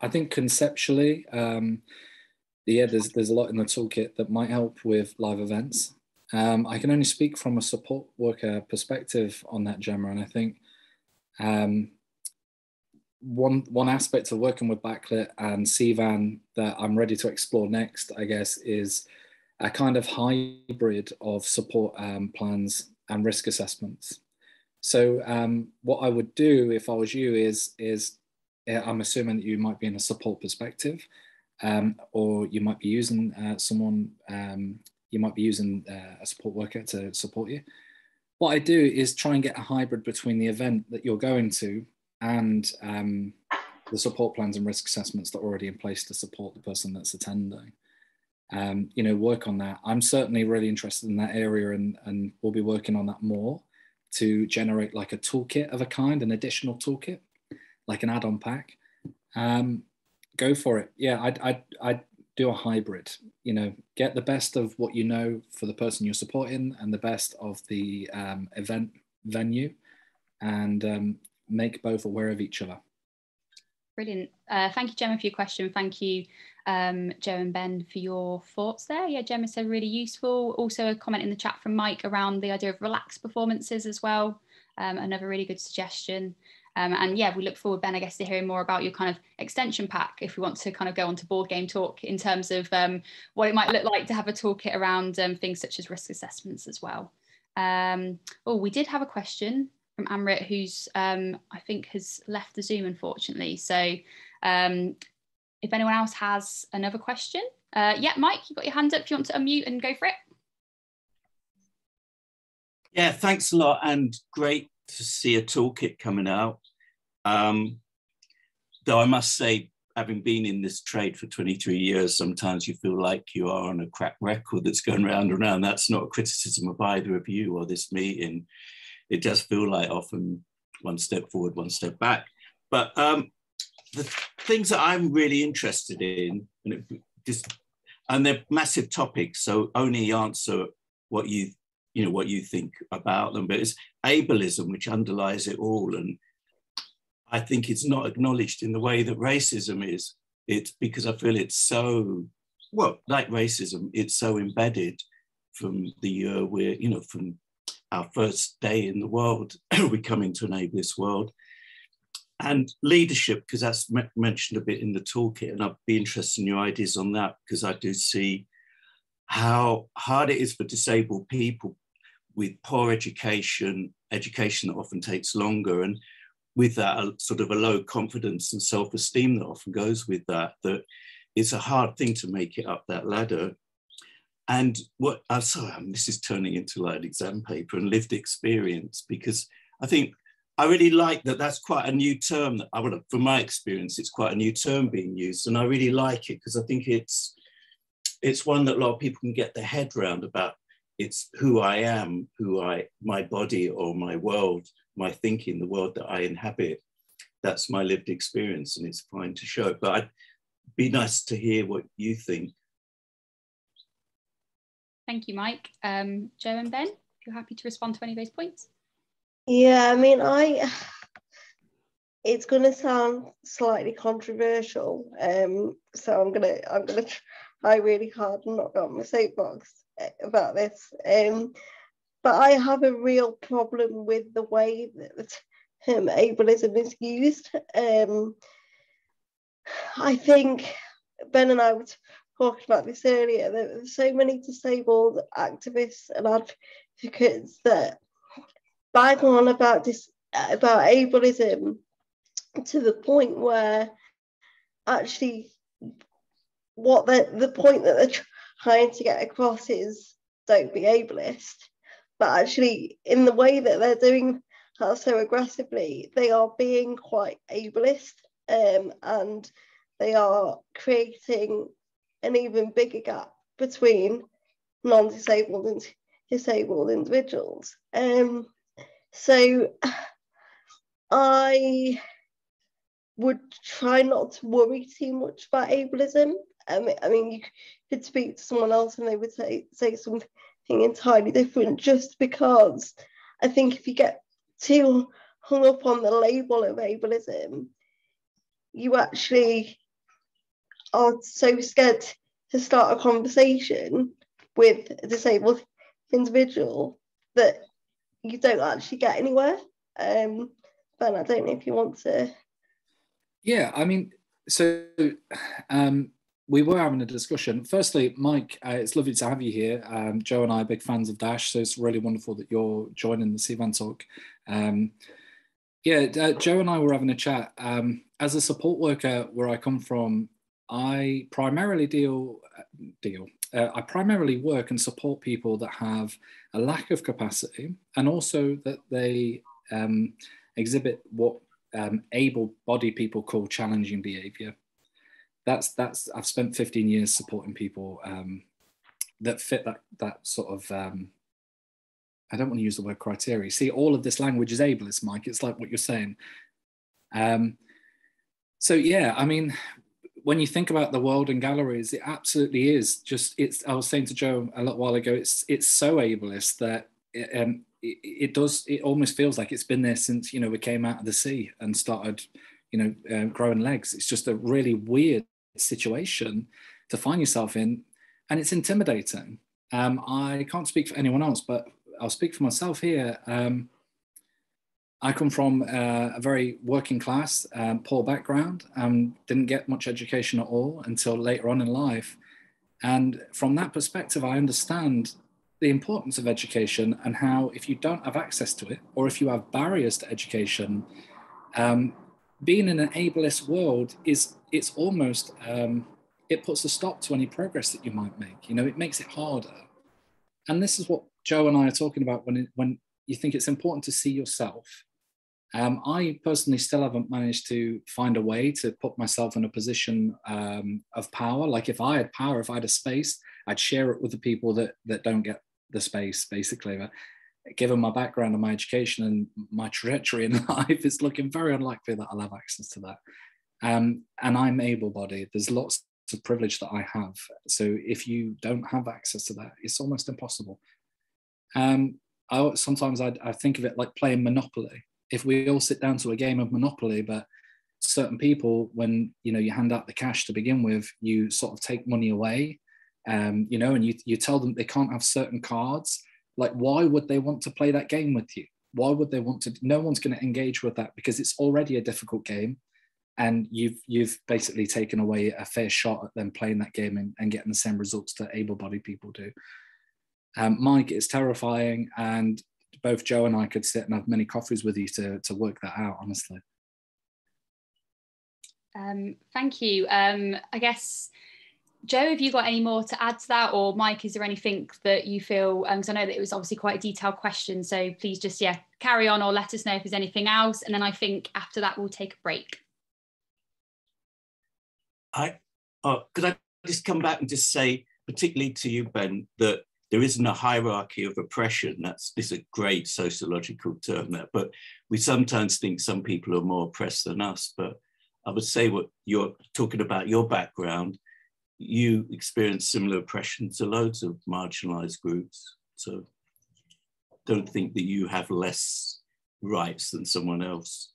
I think conceptually, there's a lot in the toolkit that might help with live events. I can only speak from a support worker perspective on that, Gemma, and I think one aspect of working with Backlit and CVAN that I'm ready to explore next, I guess, is a kind of hybrid of support plans and risk assessments. So what I would do if I was you is I'm assuming that you might be in a support perspective, or you might be using you might be using a support worker to support you. What I do is try and get a hybrid between the event that you're going to and the support plans and risk assessments that are already in place to support the person that's attending. You know, work on that. I'm certainly really interested in that area, and we'll be working on that more to generate like a toolkit of a kind, an additional toolkit, like an add-on pack. Go for it. Yeah, I'd do a hybrid. You know, get the best of what you know for the person you're supporting and the best of the event venue, and make both aware of each other. Brilliant. Thank you, Gemma, for your question. Thank you, Joe and Ben, for your thoughts there. Yeah, Gemma said really useful. Also a comment in the chat from Mike around the idea of relaxed performances as well. Another really good suggestion. And yeah, we look forward, Ben, I guess, to hearing more about your kind of extension pack, if we want to kind of go on to board game talk in terms of what it might look like to have a toolkit around things such as risk assessments as well. Oh, we did have a question from Amrit, who's I think has left the Zoom, unfortunately. So if anyone else has another question, yeah, Mike, you've got your hand up if you want to unmute and go for it. Yeah, thanks a lot, and great to see a toolkit coming out. Though I must say, having been in this trade for 23 years, sometimes you feel like you are on a crack record that's going round and round. That's not a criticism of either of you or this meeting. It does feel like often one step forward, one step back. But the things that I'm really interested in, and they're massive topics, so only answer what you think about them, but it's ableism, which underlies it all. And I think it's not acknowledged in the way that racism is. It's because I feel it's so, well, like racism, it's so embedded from the year we're, from our first day in the world, we come into an ableist world. And leadership, because that's mentioned a bit in the toolkit, and I'd be interested in your ideas on that, because I do see how hard it is for disabled people with poor education that often takes longer, and with that a sort of a low confidence and self-esteem that often goes with that it's a hard thing to make it up that ladder. And what I'm sorry, this is turning into like an exam paper and lived experience, because I think I really like that that's quite a new term that from my experience, it's quite a new term being used. And I really like it because I think it's one that a lot of people can get their head around about. It's who I am, my body or my world, my thinking, the world that I inhabit. That's my lived experience, and it's fine to show. But I'd be nice to hear what you think. Thank you, Mike. Joe and Ben, if you're happy to respond to any of those points. Yeah, I mean, it's going to sound slightly controversial, so I'm gonna try really hard and not go on my soapbox about this. But I have a real problem with the way that the term ableism is used. I think Ben and I were talking about this earlier. There's so many disabled activists and advocates that bang on about ableism to the point where actually what the point that they're trying to get across is don't be ableist, but actually in the way that they're doing that so aggressively, they are being quite ableist, and they are creating an even bigger gap between non-disabled and disabled individuals. So I would try not to worry too much about ableism. I mean, you could speak to someone else and they would say something entirely different, just because I think if you get too hung up on the label of ableism, you actually are so scared to start a conversation with a disabled individual that you don't actually get anywhere. Ben, I don't know if you want to Yeah, I mean, so we were having a discussion. Firstly, Mike, it's lovely to have you here. Joe and I are big fans of Dash, so it's really wonderful that you're joining the CVAN talk. Joe and I were having a chat. As a support worker where I come from, I primarily I primarily work and support people that have a lack of capacity, and also that they exhibit what able-bodied people call challenging behaviour. That's I've spent 15 years supporting people that fit that sort of I don't want to use the word criteria. See, all of this language is ableist, Mike. It's like what you're saying. So yeah, I mean, when you think about the world and galleries, it absolutely is just, I was saying to Joe a little while ago, it's so ableist that it almost feels like it's been there since, we came out of the sea and started, growing legs. It's just a really weird situation to find yourself in, and it's intimidating. I can't speak for anyone else, but I'll speak for myself here. I come from a very working class, poor background, didn't get much education at all until later on in life. And from that perspective, I understand the importance of education and how if you don't have access to it, or if you have barriers to education, being in an ableist world it's almost, it puts a stop to any progress that you might make. It makes it harder. And this is what Joe and I are talking about when you think it's important to see yourself. I personally still haven't managed to find a way to put myself in a position of power. Like if I had power, if I had a space, I'd share it with the people that don't get the space, basically. But given my background and my education and my trajectory in life, it's looking very unlikely that I'll have access to that. And I'm able-bodied. There's lots of privilege that I have. So if you don't have access to that, it's almost impossible. Sometimes I think of it like playing Monopoly. If we all sit down to a game of Monopoly, but certain people, when you hand out the cash to begin with, you sort of take money away, and you tell them they can't have certain cards. Like, why would they want to play that game with you? Why would they want to? No one's going to engage with that because it's already a difficult game, and you've basically taken away a fair shot at them playing that game and getting the same results that able-bodied people do. Mike, it's terrifying, and both Joe and I could sit and have many coffees with you to work that out, honestly. Thank you. I guess, Joe, have you got any more to add to that? Or Mike, is there anything that you feel, because I know that it was obviously quite a detailed question, so please just, carry on or let us know if there's anything else. And then I think after that, we'll take a break. Could I just come back and just say, particularly to you, Ben, that there isn't a hierarchy of oppression. It's a great sociological term, but we sometimes think some people are more oppressed than us. But I would say what you're talking about, your background, you experience similar oppression to loads of marginalized groups. So don't think that you have less rights than someone else.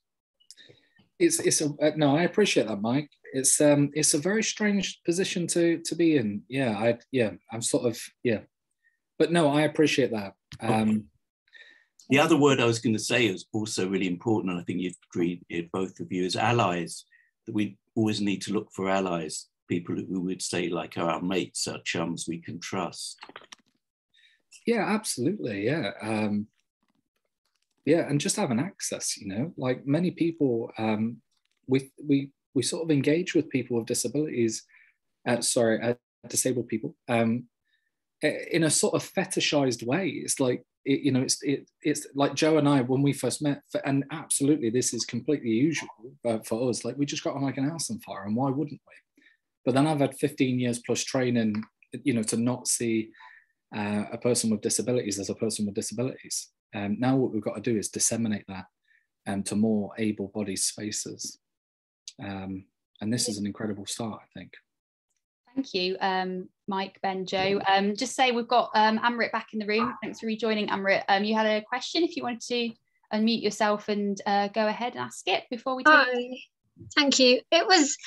No, I appreciate that, Mike. It's a very strange position to be in. I'm sort of, but no, I appreciate that. The other word I was going to say is also really important, and I think you've agreed, both of you, is allies. That we always need to look for allies, people who would say like our mates, our chums we can trust. Yeah, absolutely. Yeah. And just having access, like many people, we sort of engage with people with disabilities, disabled people, in a sort of fetishized way. It's like, it's like Joe and I, when we first met, and absolutely, this is completely usual for us. Like, we just got on like an house on fire, and why wouldn't we? But then I've had 15 years plus training, to not see a person with disabilities as a person with disabilities. Now what we've got to do is disseminate that to more able-bodied spaces. And this is an incredible start, I think. Thank you, Mike, Ben, Joe. Just say we've got Amrit back in the room. Thanks for rejoining, Amrit. You had a question, if you wanted to unmute yourself and go ahead and ask it before we take it. Thank you. It was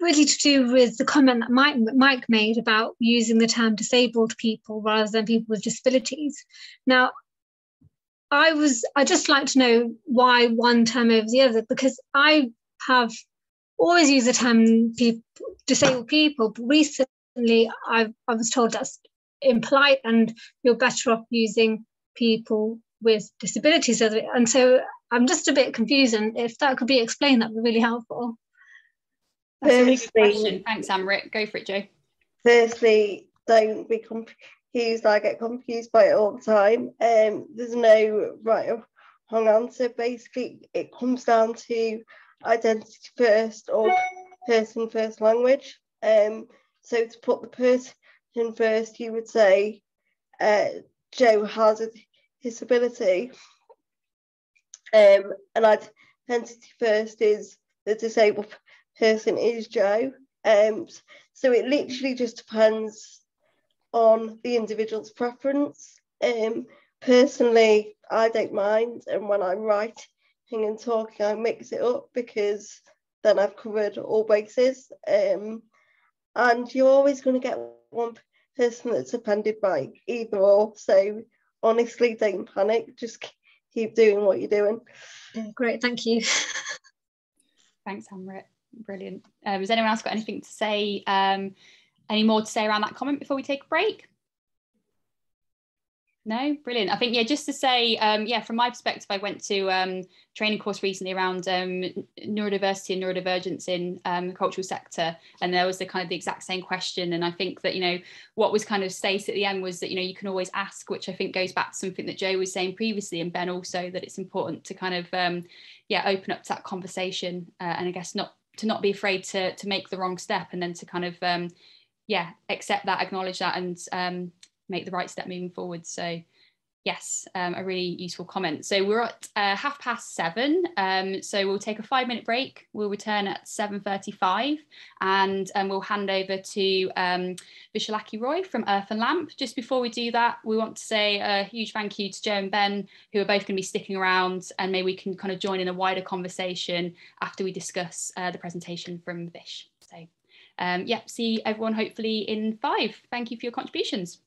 really to do with the comment that Mike made about using the term disabled people rather than people with disabilities. Now, I just like to know why one term over the other, because I have always used the term disabled people, but recently I was told that's impolite and you're better off using people with disabilities. And so I'm just a bit confused, and if that could be explained, that would be really helpful. That's a really good question. Thanks, Amrit. Go for it, Jo. Firstly, don't be confused. I get confused by it all the time. There's no right or wrong answer. Basically, it comes down to identity first or person first language. So to put the person first, you would say Jo has a disability, and identity first is the disabled person is Jo. So it literally just depends on the individual's preference. Personally, I don't mind, and when I'm writing and talking, I mix it up because then I've covered all bases. And you're always going to get one person that's offended by either or. So honestly, don't panic. Just keep doing what you're doing. Yeah, great, thank you. Thanks, Amrit. Brilliant. Has anyone else got anything to say, any more to say around that comment before we take a break? No? Brilliant. I think, yeah, just to say, yeah, from my perspective, I went to a training course recently around neurodiversity and neurodivergence in the cultural sector, and there was the kind of the exact same question. And I think that, you know, what was kind of stated at the end was that, you know, you can always ask, which I think goes back to something that Jo was saying previously, and Ben also, that it's important to kind of, yeah, open up to that conversation, and I guess to not be afraid to make the wrong step, and then to kind of, yeah, accept that, acknowledge that, and make the right step moving forward. So yes, a really useful comment. So we're at 7:30, so we'll take a 5-minute break. We'll return at 7:35, and we'll hand over to Vishalakshi Roy from Earthen Lamp. Just before we do that, we want to say a huge thank you to Jo and Ben, who are both going to be sticking around, and maybe we can kind of join in a wider conversation after we discuss the presentation from Vish. So yeah, see everyone hopefully in 5. Thank you for your contributions.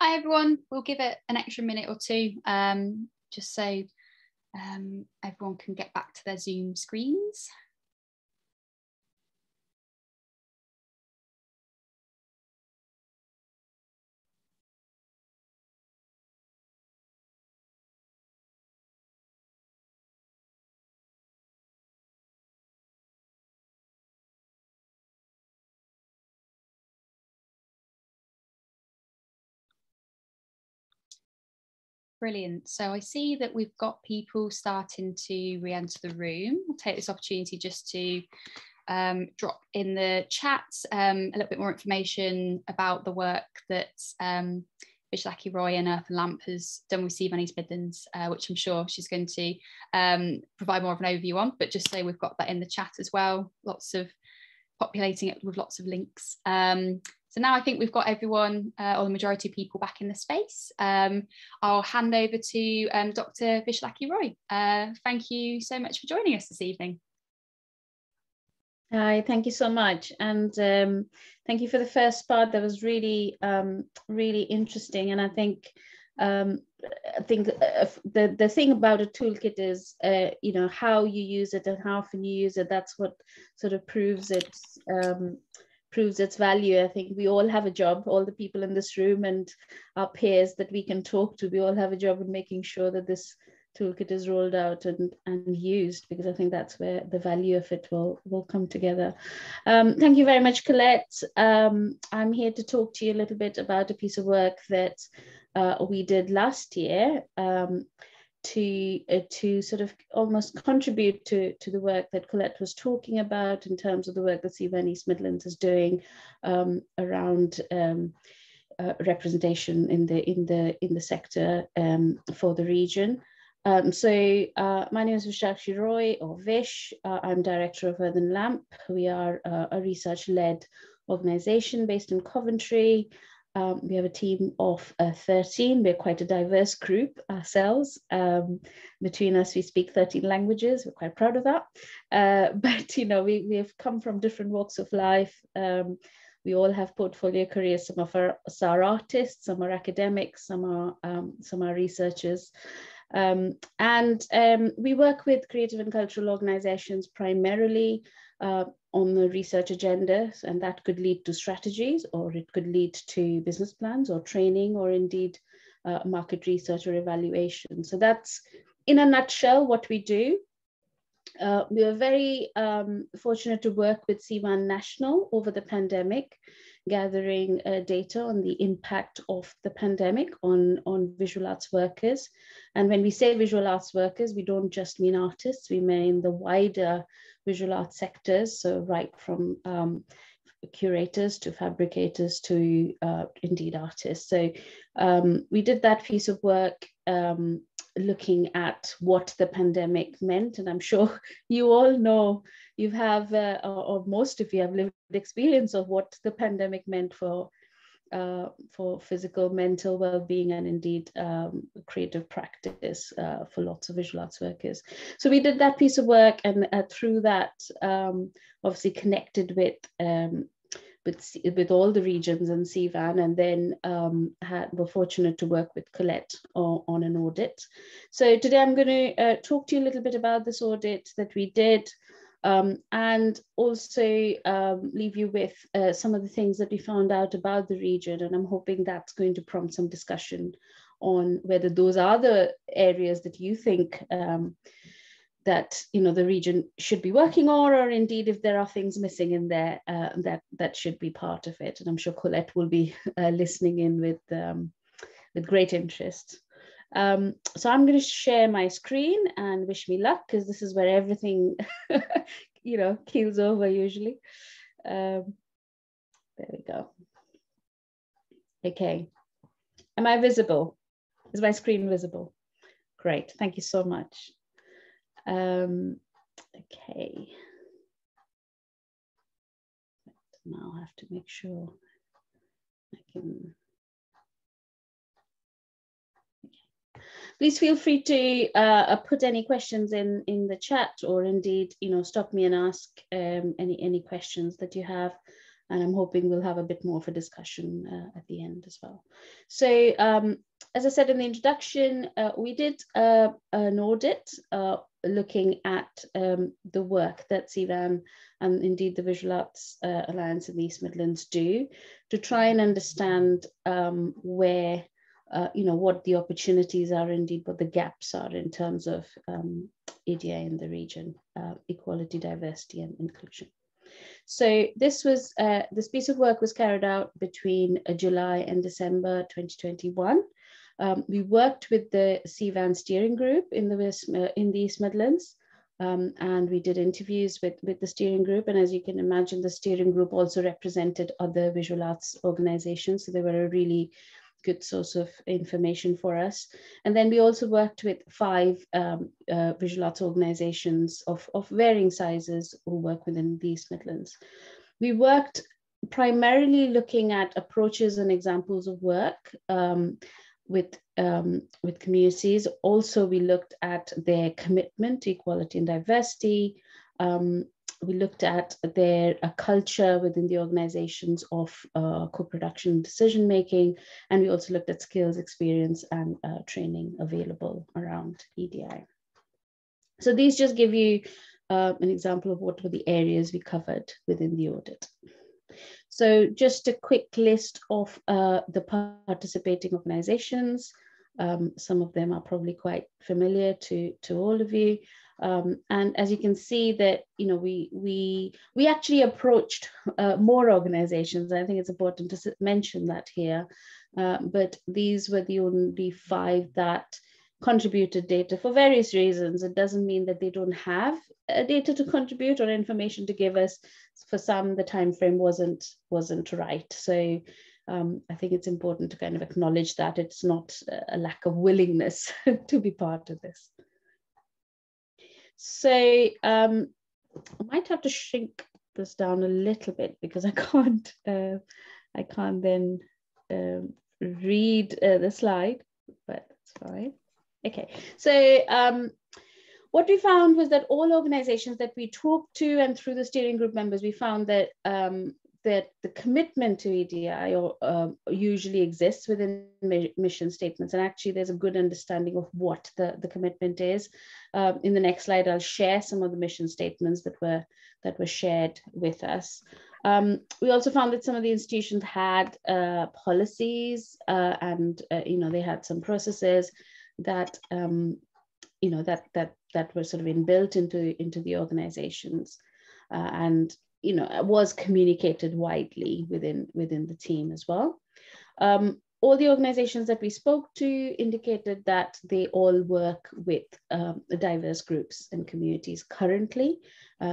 Hi everyone, we'll give it an extra minute or two, just so everyone can get back to their Zoom screens. Brilliant. So I see that we've got people starting to re-enter the room. I'll take this opportunity just to drop in the chat a little bit more information about the work that Vishalakshi Roy and Earthen Lamp has done with CVAN East Midlands, which I'm sure she's going to provide more of an overview on, but just so we've got that in the chat as well, lots of populating it with lots of links. So now I think we've got everyone, or the majority of people back in the space. I'll hand over to Dr. Vishalakshi Roy. Thank you so much for joining us this evening. Hi, thank you so much. And thank you for the first part. That was really, really interesting. And I think the thing about a toolkit is, you know, how you use it and how often you use it. That's what sort of proves its value. I think we all have a job, all the people in this room and our peers that we can talk to, we all have a job in making sure that this toolkit is rolled out and used, because I think that's where the value of it will come together. Thank you very much, Colette. I'm here to talk to you a little bit about a piece of work that we did last year to sort of almost contribute to the work that Colette was talking about in terms of the work that CVAN East Midlands is doing around representation in the sector for the region. My name is Vishalakshi Roy, or Vish. I'm director of Earthen Lamp. We are a research-led organisation based in Coventry. We have a team of 13. We're quite a diverse group ourselves. Between us, we speak 13 languages. We're quite proud of that. But you know, we have come from different walks of life. We all have portfolio careers. Some of us are artists, some are academics, some are researchers. We work with creative and cultural organizations primarily on the research agendas, and that could lead to strategies, or it could lead to business plans or training, or indeed market research or evaluation. So that's in a nutshell what we do. We were very fortunate to work with CVAN National over the pandemic, gathering data on the impact of the pandemic on visual arts workers. And when we say visual arts workers, we don't just mean artists, we mean the wider visual arts sectors. So right from curators to fabricators to indeed artists. So we did that piece of work looking at what the pandemic meant. And I'm sure you all know, you have, or most of you have lived experience of what the pandemic meant for physical, mental well-being, and indeed creative practice for lots of visual arts workers. So we did that piece of work, and through that, obviously connected with all the regions and CVAN, and then were fortunate to work with Colette on an audit. So today I'm going to talk to you a little bit about this audit that we did, and also leave you with some of the things that we found out about the region, and I'm hoping that's going to prompt some discussion on whether those are the areas that you think that the region should be working on, or indeed if there are things missing in there that should be part of it. And I'm sure Colette will be listening in with great interest. So I'm going to share my screen, and wish me luck, because this is where everything keels over usually. There we go. Okay, am I visible? Is my screen visible? Great, thank you so much. Okay, now I have to make sure I can. Okay. Please feel free to put any questions in the chat, or indeed, stop me and ask any questions that you have And I'm hoping we'll have a bit more of a discussion at the end as well. So as I said in the introduction, we did an audit looking at the work that CVAN and indeed the Visual Arts Alliance in the East Midlands do to try and understand where, what the opportunities are, indeed what the gaps are in terms of EDI in the region, equality, diversity and inclusion. So this piece of work was carried out between July and December 2021. We worked with the CVAN steering group in the East Midlands, and we did interviews with the steering group. And as you can imagine, the steering group also represented other visual arts organizations. So they were a really good source of information for us. And then we also worked with 5 visual arts organizations of varying sizes who work within the East Midlands. We worked primarily looking at approaches and examples of work with communities. Also, we looked at their commitment to equality and diversity. We looked at their culture within the organizations of co-production decision-making, and we also looked at skills, experience, and training available around EDI. So these just give you an example of what were the areas we covered within the audit. So just a quick list of the participating organizations. Some of them are probably quite familiar to all of you. And as you can see that, we actually approached more organizations. I think it's important to mention that here, but these were the only 5 that contributed data for various reasons. It doesn't mean that they don't have data to contribute or information to give us. For some, the time frame wasn't right. So I think it's important to kind of acknowledge that it's not a lack of willingness to be part of this. So I might have to shrink this down a little bit because I can't then read the slide, but that's fine. Okay, so what we found was that all organizations that we talked to and through the steering group members, we found that that the commitment to EDI usually exists within mission statements. And actually there's a good understanding of what the commitment is. In the next slide, I'll share some of the mission statements that were shared with us. We also found that some of the institutions had policies and they had some processes that that were sort of inbuilt into the organizations, and was communicated widely within the team as well. All the organizations that we spoke to indicated that they all work with diverse groups and communities currently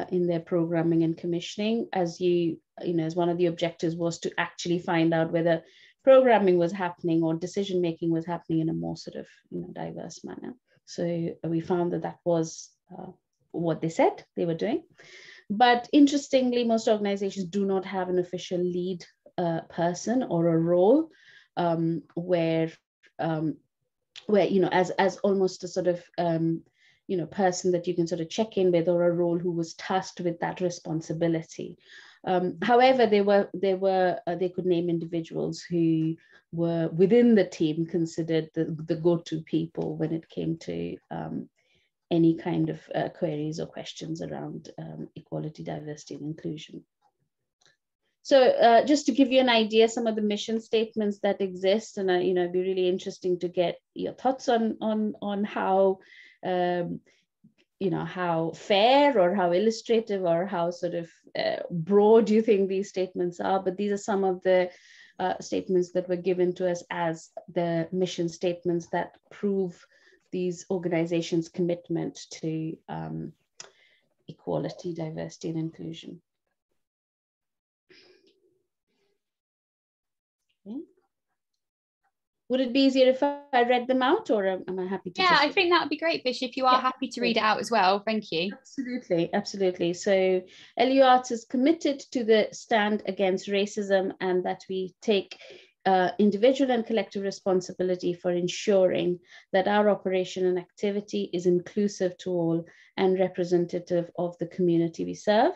in their programming and commissioning, as as one of the objectives was to actually find out whether programming was happening or decision making was happening in a more sort of diverse manner. So we found that was what they said they were doing. But interestingly, most organizations do not have an official lead person or a role where as almost a sort of person that you can sort of check in with, or a role who was tasked with that responsibility. However, they could name individuals who were within the team considered the go-to people when it came to any kind of queries or questions around equality, diversity, and inclusion. So just to give you an idea, some of the mission statements that exist, and it'd be really interesting to get your thoughts on how how fair or how illustrative or how sort of broad you think these statements are. But these are some of the statements that were given to us as the mission statements that prove these organizations' commitment to equality, diversity, and inclusion. Okay. Would it be easier if I read them out, or am I happy to? Yeah, I think that would be great, Vish, if you are happy to read it out as well. Thank you. Absolutely, absolutely. So LU Arts is committed to the stand against racism, and that we take individual and collective responsibility for ensuring that our operation and activity is inclusive to all and representative of the community we serve.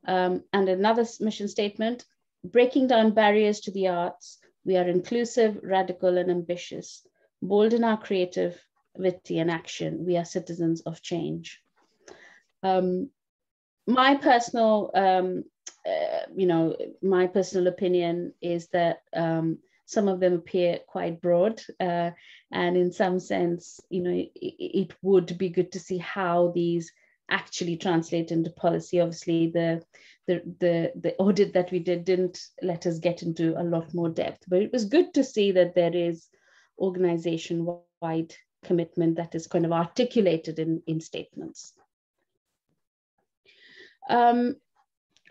And another mission statement, breaking down barriers to the arts. We are inclusive, radical, and ambitious, bold in our creativity and action. We are citizens of change. My personal, my personal opinion is that some of them appear quite broad, and in some sense, it would be good to see how these actually translate into policy. Obviously, the audit that we didn't let us get into a lot more depth, but it was good to see that there is organization-wide commitment that is kind of articulated in statements.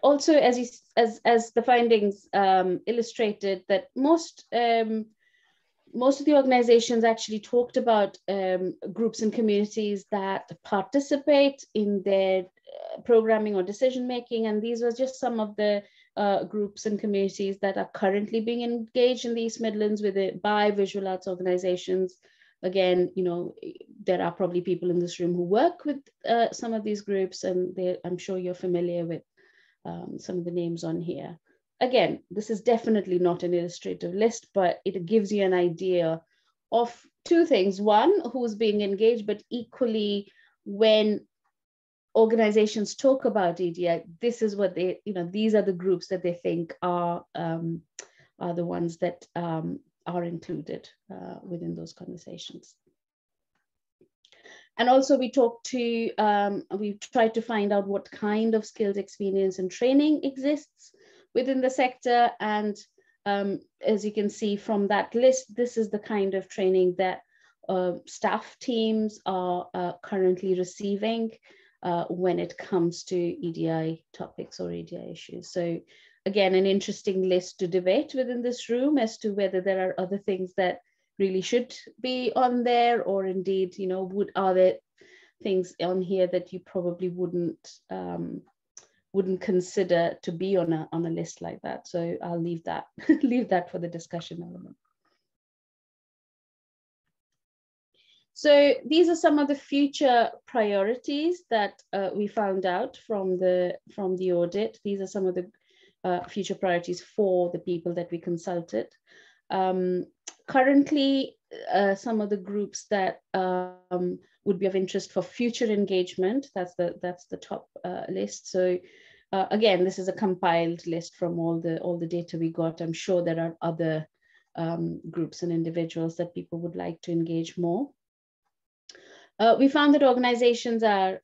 Also, as the findings illustrated, that most of the organizations actually talked about groups and communities that participate in their programming or decision making, and these were just some of the groups and communities that are currently being engaged in the East Midlands by visual arts organizations. Again, there are probably people in this room who work with some of these groups, and I'm sure you're familiar with some of the names on here. Again, this is definitely not an illustrative list, but it gives you an idea of two things. One, who's being engaged, but equally when organizations talk about EDI, this is what they, these are the groups that they think are the ones that are included within those conversations. And also we tried to find out what kind of skills, experience, and training exists within the sector. And as you can see from that list, this is the kind of training that staff teams are currently receiving when it comes to EDI topics or EDI issues. So again, an interesting list to debate within this room as to whether there are other things that really should be on there, or indeed, are there things on here that you probably wouldn't consider to be on a list like that. So I'll leave that for the discussion element. So these are some of the future priorities that we found out from the audit. These are some of the future priorities for the people that we consulted. Currently, some of the groups that would be of interest for future engagement, that's the top list. So again, this is a compiled list from all the data we got. I'm sure there are other groups and individuals that people would like to engage more. We found that organizations are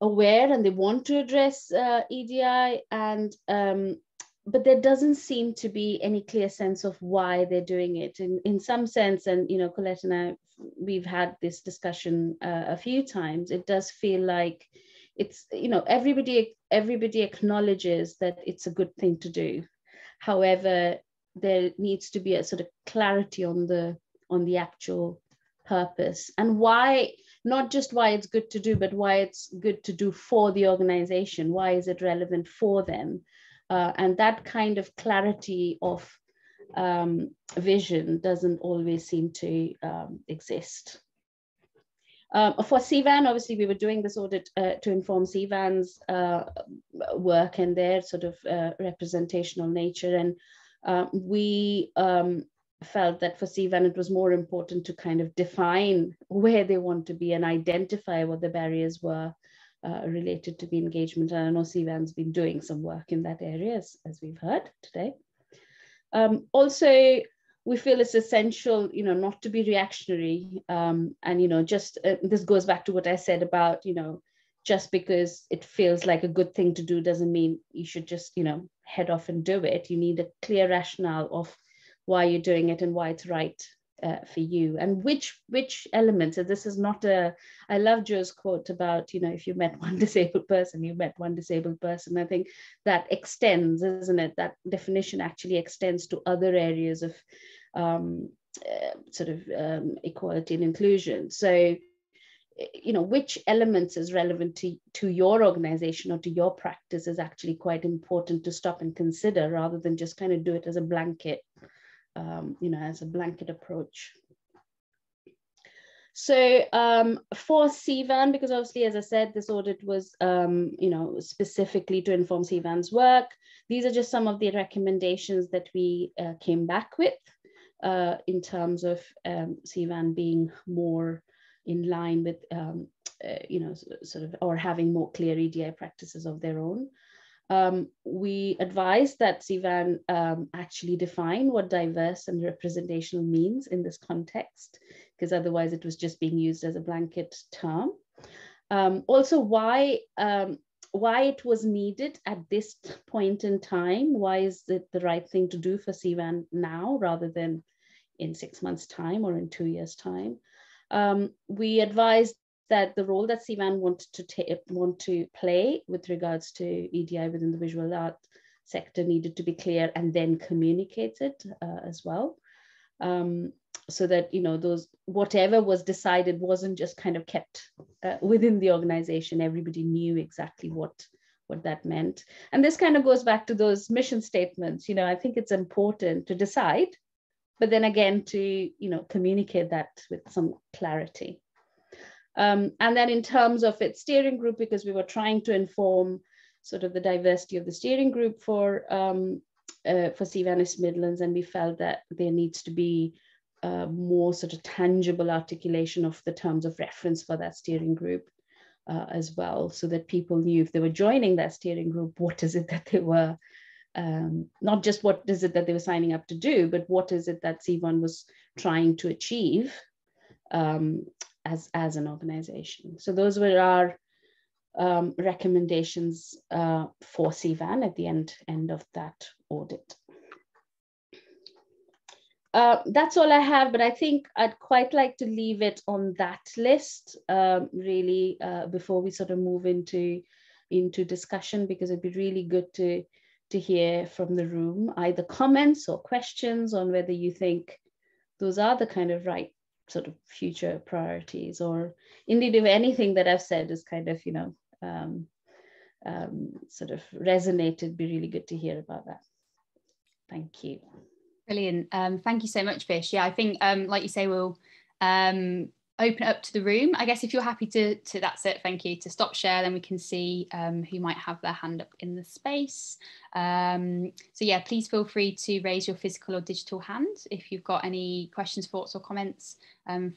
aware and they want to address EDI, and but there doesn't seem to be any clear sense of why they're doing it. In some sense, and Colette and I, we've had this discussion a few times. It does feel like it's everybody acknowledges that it's a good thing to do. However, there needs to be a sort of clarity on the actual purpose and why. Not just why it's good to do, but why it's good to do for the organization. Why is it relevant for them? And that kind of clarity of vision doesn't always seem to exist. For CVAN, obviously, we were doing this audit to inform CVAN's work and their sort of representational nature. And we felt that for CVAN, it was more important to kind of define where they want to be and identify what the barriers were related to the engagement. And I know CVAN's been doing some work in that area, as we've heard today. Also, we feel it's essential, not to be reactionary. And, just this goes back to what I said about, just because it feels like a good thing to do doesn't mean you should just, head off and do it. You need a clear rationale of why you're doing it and why it's right for you, and which elements. And this is not I love Joe's quote about, if you met one disabled person, you met one disabled person. I think that extends, isn't it? That definition actually extends to other areas of equality and inclusion. So, which elements is relevant to your organization or to your practice is actually quite important to stop and consider, rather than just kind of do it as a blanket, as a blanket approach. So for CVAN, because obviously, as I said, this audit was, specifically to inform CVAN's work. These are just some of the recommendations that we came back with in terms of CVAN being more in line with, or having more clear EDI practices of their own. We advise that CVAN actually define what diverse and representational means in this context, because otherwise it was just being used as a blanket term. Also, why it was needed at this point in time. Why is it the right thing to do for CVAN now rather than in 6 months' time or in 2 years' time? We advised that the role that CVAN want to play with regards to EDI within the visual art sector needed to be clear and then communicated as well. So that, those, whatever was decided wasn't just kind of kept within the organization. Everybody knew exactly what that meant. And this kind of goes back to those mission statements. I think it's important to decide, but then again to, communicate that with some clarity. And then in terms of its steering group, because we were trying to inform sort of the diversity of the steering group for CVAN East Midlands, and we felt that there needs to be more sort of tangible articulation of the terms of reference for that steering group as well, so that people knew if they were joining that steering group, what is it that they were, not just what is it that they were signing up to do, but what is it that CVAN was trying to achieve as an organization. So those were our recommendations for CVAN at the end of that audit. That's all I have, but I think I'd quite like to leave it on that list really before we sort of move into discussion, because it'd be really good to hear from the room either comments or questions on whether you think those are the kind of right sort of future priorities, or indeed if anything that I've said is kind of, sort of resonated. Be really good to hear about that. Thank you. Brilliant. Thank you so much, Vish. Yeah, I think, like you say, we'll open it up to the room. I guess if you're happy to that's it, thank you, to stop share, then we can see who might have their hand up in the space. So yeah, please feel free to raise your physical or digital hand if you've got any questions, thoughts or comments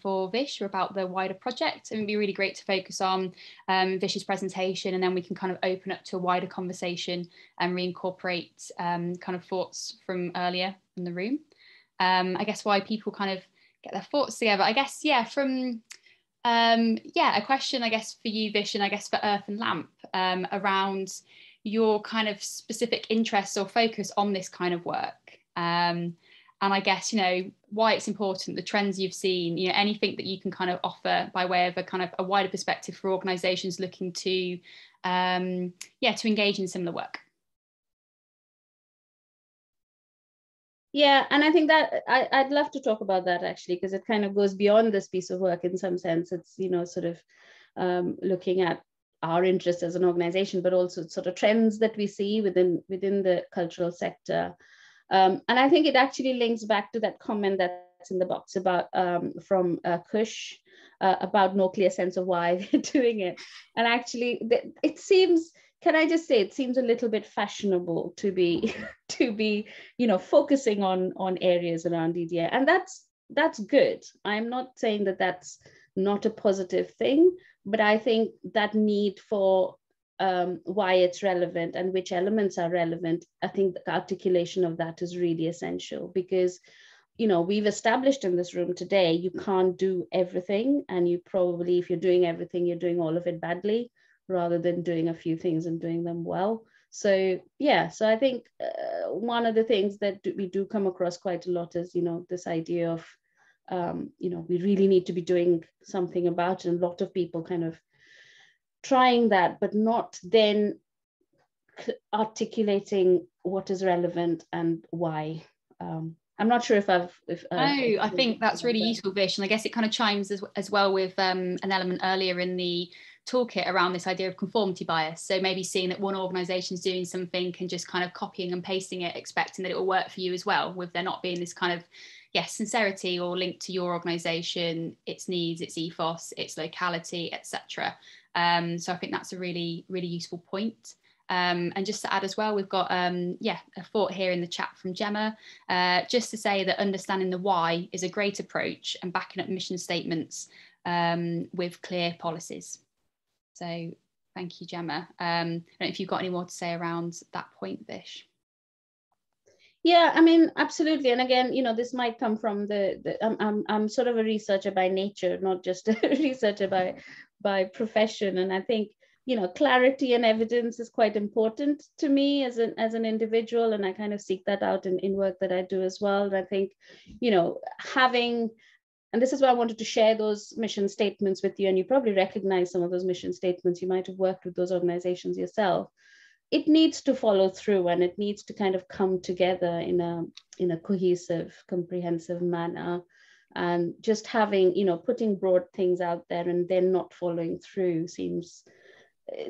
for Vish or about the wider project. It would be really great to focus on Vish's presentation, and then we can kind of open up to a wider conversation and reincorporate kind of thoughts from earlier in the room. I guess why people kind of get their thoughts together. I guess, yeah, from, a question, I guess, for you, Vish, and I guess for Earthen Lamp, around your kind of specific interests or focus on this kind of work. And I guess, why it's important, the trends you've seen, anything that you can kind of offer by way of a kind of a wider perspective for organisations looking to, to engage in similar work. Yeah, and I think that I'd love to talk about that actually, because it kind of goes beyond this piece of work in some sense. It's, sort of looking at our interest as an organization, but also sort of trends that we see within the cultural sector. And I think it actually links back to that comment that's in the box about from Kush about no clear sense of why they're doing it. And actually, it seems, can I just say, it seems a little bit fashionable to be focusing on areas around EDI, and that's good. I'm not saying that that's not a positive thing, but I think that need for why it's relevant and which elements are relevant, I think the articulation of that is really essential, because we've established in this room today, you can't do everything, and you probably, if you're doing everything, you're doing all of it badly, rather than doing a few things and doing them well. So yeah, so I think one of the things that we do come across quite a lot is, this idea of, we really need to be doing something about it. And a lot of people kind of trying that, but not then articulating what is relevant and why. I'm not sure if I think that's really useful, Vish, and I guess it kind of chimes as well with an element earlier in the toolkit around this idea of conformity bias. So maybe seeing that one organisation is doing something and just kind of copying and pasting it, expecting that it will work for you as well, with there not being this kind of sincerity or linked to your organisation, its needs, its ethos, its locality, etc. So I think that's a really, really useful point. And just to add as well, we've got a thought here in the chat from Gemma, just to say that understanding the why is a great approach and backing up mission statements with clear policies. So thank you, Gemma. I don't know if you've got any more to say around that point, Vish. Yeah, I mean, absolutely. And again, you know, this might come from I'm sort of a researcher by nature, not just a researcher by profession. And I think, you know, clarity and evidence is quite important to me as an individual, and I kind of seek that out in work that I do as well. And I think, you know, and this is why I wanted to share those mission statements with you, and you probably recognize some of those mission statements. You might have worked with those organizations yourself. It needs to follow through, and it needs to kind of come together in a cohesive, comprehensive manner. And just having, you know, putting broad things out there and then not following through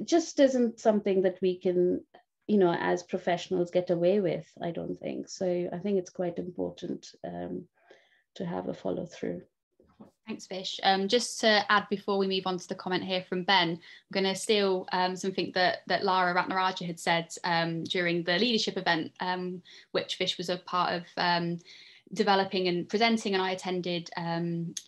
just isn't something that we can, you know, as professionals get away with, I don't think. So I think it's quite important to have a follow through. Thanks, Vish. Just to add before we move on to the comment here from Ben, I'm going to steal something that Lara Ratnaraja had said during the leadership event, which Vish was a part of developing and presenting, and I attended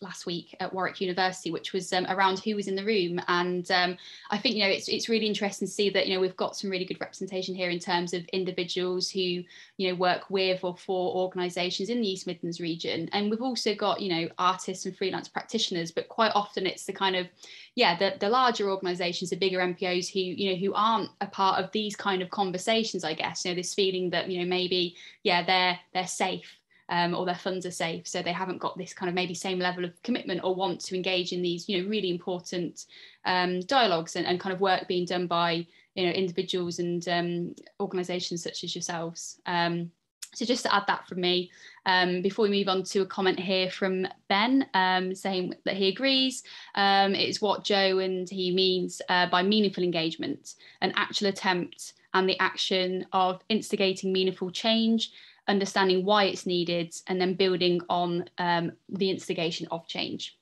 last week at Warwick University, which was around who was in the room. And I think, you know, it's really interesting to see that, you know, we've got some really good representation here in terms of individuals who, you know, work with or for organisations in the East Midlands region. And we've also got, you know, artists and freelance practitioners, but quite often it's the kind of, the larger organisations, the bigger MPOs who, you know, who aren't a part of these kind of conversations, I guess, you know, this feeling that, you know, maybe, they're safe. Or their funds are safe, so they haven't got this kind of maybe same level of commitment or want to engage in these, you know, really important dialogues and kind of work being done by, you know, individuals and organisations such as yourselves. So just to add that from me, before we move on to a comment here from Ben, saying that he agrees, it's what Joe and he means by meaningful engagement, an actual attempt and the action of instigating meaningful change, understanding why it's needed, and then building on the instigation of change.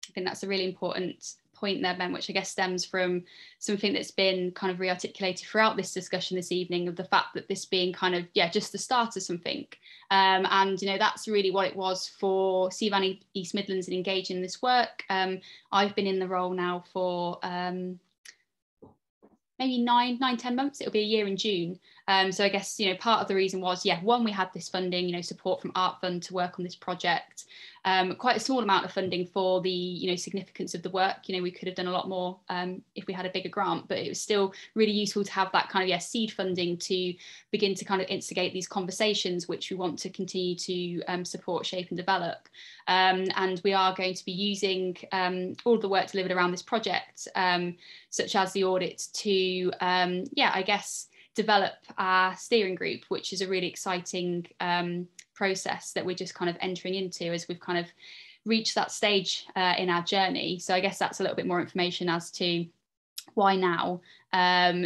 I think that's a really important point there, Ben, which I guess stems from something that's been kind of re-articulated throughout this discussion this evening, of the fact that this being kind of, just the start of something. And, you know, that's really what it was for CVAN East Midlands in engaging in this work. I've been in the role now for maybe 9-10 months. It'll be a year in June. So I guess, you know, part of the reason was, one, we had this funding, you know, support from Art Fund to work on this project. Quite a small amount of funding for the, you know, significance of the work. You know, we could have done a lot more if we had a bigger grant, but it was still really useful to have that kind of, seed funding to begin to kind of instigate these conversations, which we want to continue to support, shape and develop. And we are going to be using all of the work delivered around this project, such as the audit, to, I guess, develop our steering group, which is a really exciting process that we're just kind of entering into as we've kind of reached that stage in our journey. So I guess that's a little bit more information as to why now.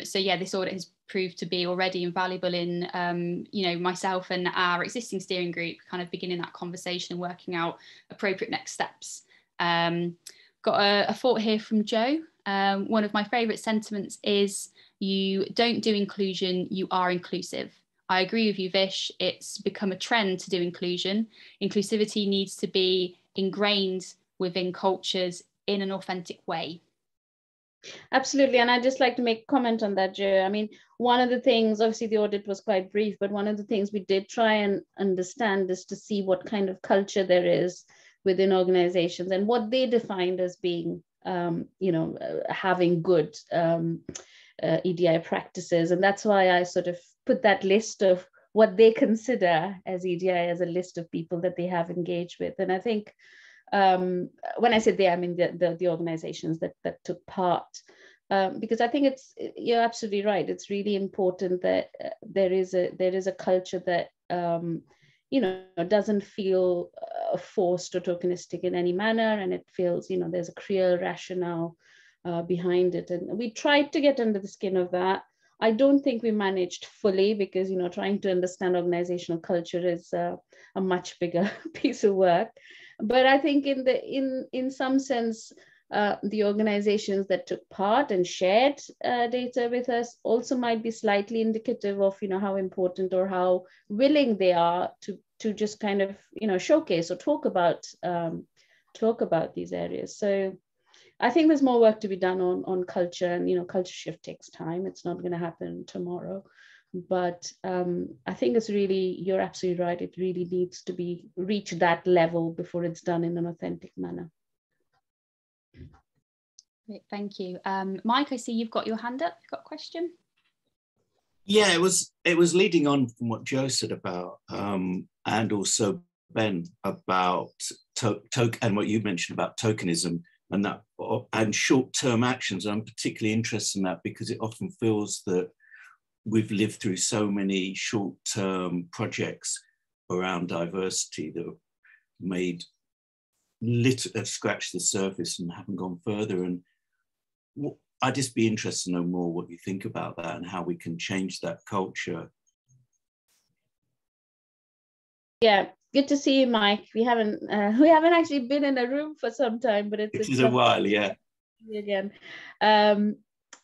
So this audit has proved to be already invaluable in, you know, myself and our existing steering group kind of beginning that conversation and working out appropriate next steps. Got a thought here from Joe. One of my favourite sentiments is, you don't do inclusion, you are inclusive. I agree with you, Vish. It's become a trend to do inclusion. Inclusivity needs to be ingrained within cultures in an authentic way. Absolutely. And I'd just like to make a comment on that, Joe. I mean, one of the things, obviously the audit was quite brief, but one of the things we did try and understand is to see what kind of culture there is within organizations and what they defined as being, you know, having good EDI practices. And that's why I sort of put that list of what they consider as EDI as a list of people that they have engaged with. And I think when I say they, I mean the organizations that took part, because I think you're absolutely right. It's really important that there is a culture that you know, doesn't feel forced or tokenistic in any manner, and it feels, you know, there's a clear rationale behind it. And we tried to get under the skin of that. I don't think we managed fully, because, you know, trying to understand organizational culture is a much bigger piece of work. But I think in some sense, the organizations that took part and shared data with us also might be slightly indicative of, you know, how important or how willing they are to just kind of, you know, showcase or talk about these areas. So I think there's more work to be done on culture, and, you know, culture shift takes time. It's not going to happen tomorrow. But I think it's really, you're absolutely right. It really needs to be reach that level before it's done in an authentic manner. Great, thank you. Mike, I see you've got your hand up. You've got a question? Yeah, it was leading on from what Jo said about, and also Ben, about and what you mentioned about tokenism and short-term actions. I'm particularly interested in that because it often feels that we've lived through so many short-term projects around diversity that have made scratched the surface and haven't gone further. And I'd just be interested to know more what you think about that and how we can change that culture. Yeah, good to see you, Mike. We haven't actually been in a room for some time, but it's a while, yeah. Again.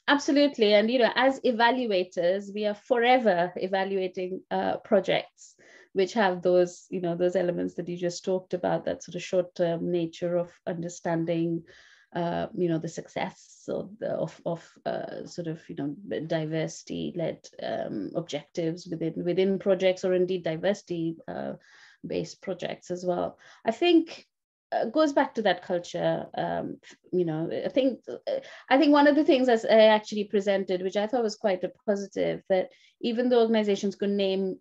Absolutely. And, you know, as evaluators, we are forever evaluating projects which have those, you know, those elements that you just talked about, that sort of short-term nature of understanding, you know, the success of sort of, you know, diversity-led objectives within projects, or indeed diversity-based projects as well. I think goes back to that culture. You know, I think one of the things as I actually presented, which I thought was quite a positive, that even though organizations could name,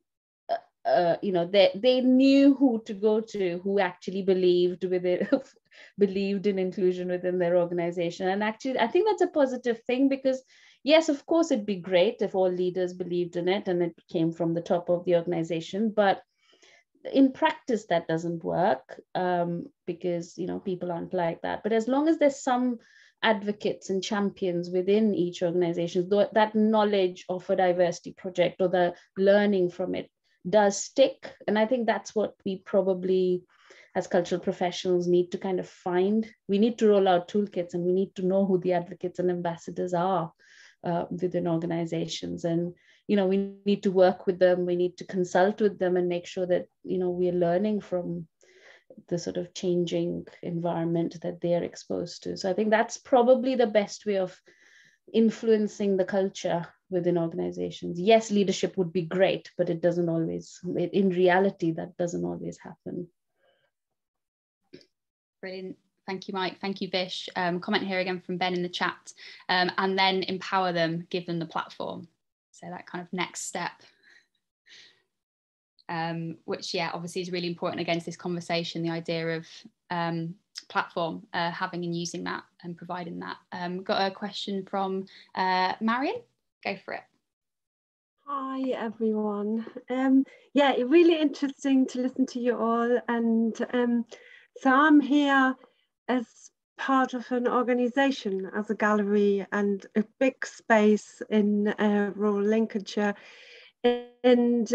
you know, they knew who to go to, who actually believed in inclusion within their organization. And actually, I think that's a positive thing, because yes, of course, it'd be great if all leaders believed in it and it came from the top of the organization, but in practice that doesn't work, because, you know, people aren't like that. But as long as there's some advocates and champions within each organization, that knowledge of a diversity project or the learning from it does stick. And I think that's what we probably as cultural professionals need to kind of find. We need to roll out toolkits, and we need to know who the advocates and ambassadors are within organizations. And, you know, we need to work with them, we need to consult with them and make sure that, you know, we're learning from the sort of changing environment that they're exposed to. So I think that's probably the best way of influencing the culture within organizations. Yes, leadership would be great, but it doesn't always, in reality, that doesn't always happen. Brilliant. Thank you, Mike. Thank you, Vish. Comment here again from Ben in the chat. And then empower them, give them the platform. So that kind of next step, which, yeah, obviously is really important against this conversation, the idea of platform, having and using that and providing that. Got a question from Marion. Go for it. Hi, everyone. Yeah, really interesting to listen to you all. And so I'm here as part of an organisation, as a gallery and a big space in rural Lincolnshire. And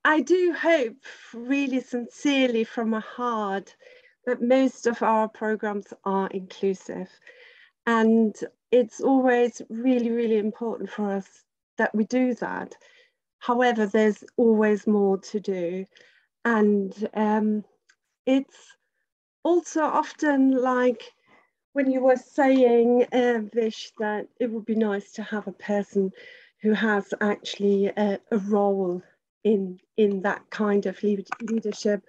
I do hope really sincerely from my heart that most of our programmes are inclusive. And it's always really, really important for us that we do that. However, there's always more to do. And it's also often like when you were saying, Vish, that it would be nice to have a person who has actually a role in that kind of leadership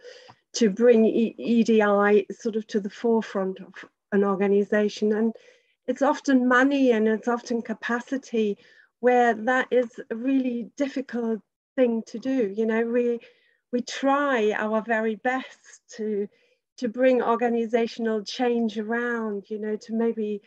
to bring EDI sort of to the forefront of an organisation. And it's often money and it's often capacity where that is a really difficult thing to do. You know, we try our very best to bring organizational change around, you know, to maybe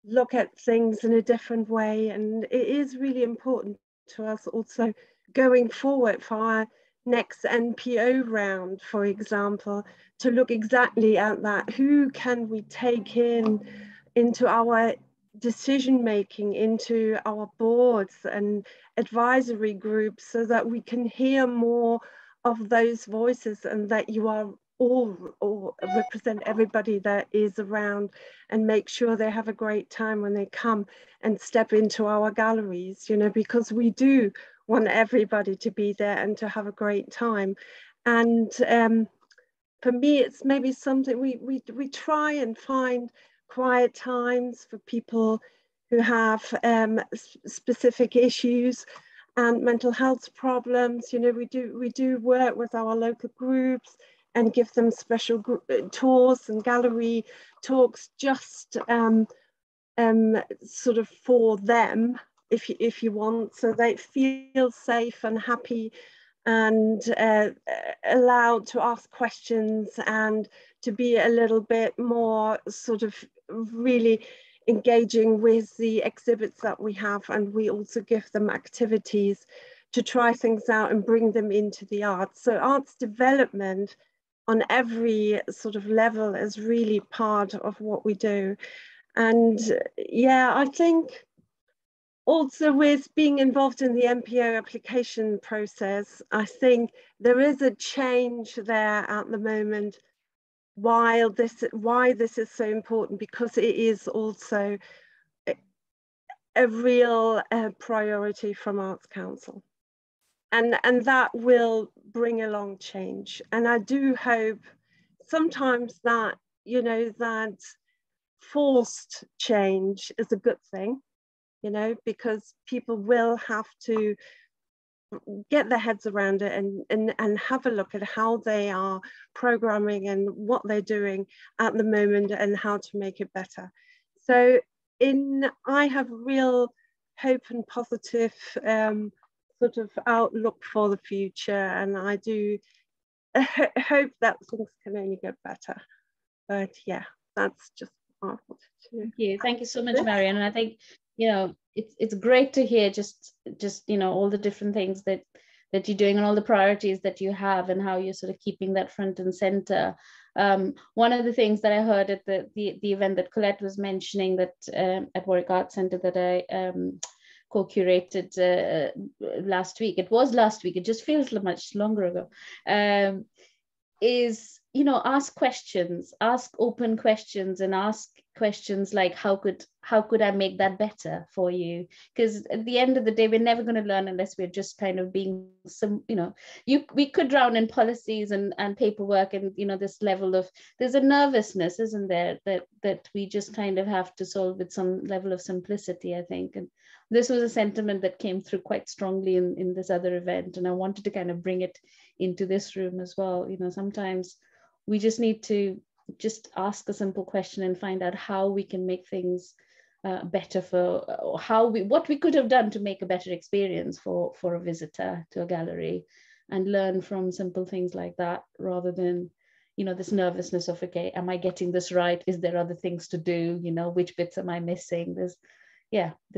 look at things in a different way. And it is really important to us also going forward for our next NPO round, for example, to look exactly at that. Who can we take into our decision making into our boards and advisory groups, so that we can hear more of those voices, and that you are all represent everybody that is around, and make sure they have a great time when they come and step into our galleries, you know, because we do want everybody to be there and to have a great time. And for me, it's maybe something we try and find quiet times for people who have specific issues and mental health problems. You know, we do work with our local groups and give them special tours and gallery talks, just sort of for them, if you want, so they feel safe and happy and allowed to ask questions and to be a little bit more sort of really engaging with the exhibits that we have. And we also give them activities to try things out and bring them into the arts. So arts development on every sort of level is really part of what we do. And yeah, I think also with being involved in the MPO application process, I think there is a change there at the moment. Why this is so important, because it is also a real priority from Arts Council. And that will bring along change. And I do hope sometimes that, you know, that forced change is a good thing, you know, because people will have to get their heads around it and have a look at how they are programming and what they're doing at the moment and how to make it better. So I have real hope and positive sort of outlook for the future, and I do hope that things can only get better. But yeah, that's just what I wanted to. Thank you so much, Marion. And I think, you know, it's great to hear just you know, all the different things that you're doing and all the priorities that you have and how you're sort of keeping that front and center. One of the things that I heard at the event that Colette was mentioning, that at Warwick Arts Centre, that I co-curated last week. It was last week, it just feels much longer ago, is, you know, ask questions, ask open questions, and ask questions like, how could I make that better for you? Because at the end of the day, we're never going to learn unless we're just kind of being some, you know, we could drown in policies and paperwork, and, you know, this level of, there's a nervousness, isn't there, that we just kind of have to solve with some level of simplicity, I think. And this was a sentiment that came through quite strongly in this other event, and I wanted to kind of bring it into this room as well. You know, sometimes we just need to just ask a simple question and find out how we can make things better for, what we could have done to make a better experience for a visitor to a gallery, and learn from simple things like that, rather than, you know, this nervousness of, okay, am I getting this right? Is there other things to do? You know, which bits am I missing? There's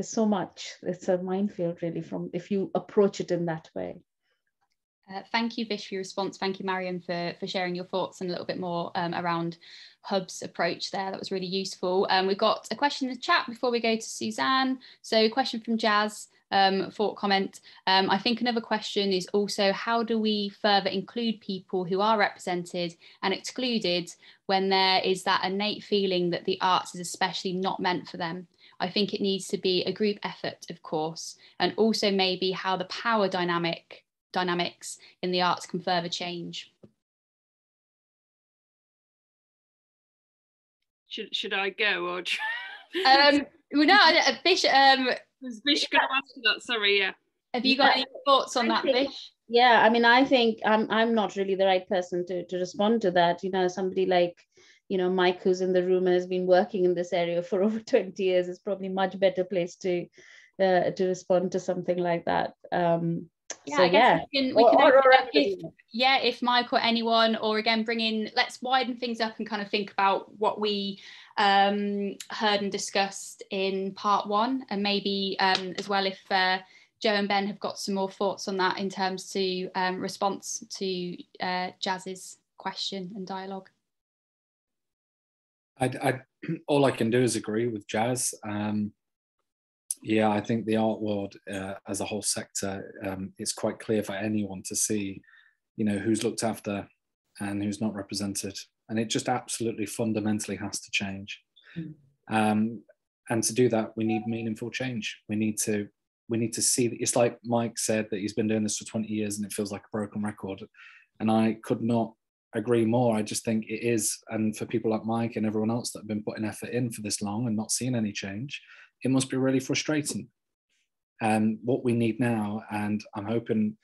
so much. It's a minefield, really, from if you approach it in that way. Thank you, Vish, for your response. Thank you, Marion, for sharing your thoughts and a little bit more around Hub's approach there. That was really useful. We've got a question in the chat before we go to Suzanne. So a question from Jazz, thought comment. I think another question is also, how do we further include people who are represented and excluded when there is that innate feeling that the arts is especially not meant for them? I think it needs to be a group effort, of course, and also maybe how the power dynamics in the arts can further change. Should I go, or well, no, Vish, was Vish going to answer that? Sorry, yeah. Have you got any thoughts on that, Vish? Yeah, I mean, I think I'm not really the right person to respond to that. You know, somebody like, you know, Mike, who's in the room and has been working in this area for over 20 years, is probably much better placed to respond to something like that. If Mike or anyone, or again, bring in, let's widen things up and kind of think about what we heard and discussed in part one, and maybe as well, if Joe and Ben have got some more thoughts on that in terms to response to Jazz's question and dialogue. I'd all I can do is agree with Jazz. Yeah, I think the art world as a whole sector, it's quite clear for anyone to see, you know, who's looked after and who's not represented. And it just absolutely fundamentally has to change. And to do that, we need meaningful change. We need to see, it's like Mike said, that he's been doing this for 20 years and it feels like a broken record. And I could not agree more. I just think it is. And for people like Mike and everyone else that have been putting effort in for this long and not seeing any change, it must be really frustrating. And what we need now, and I'm hoping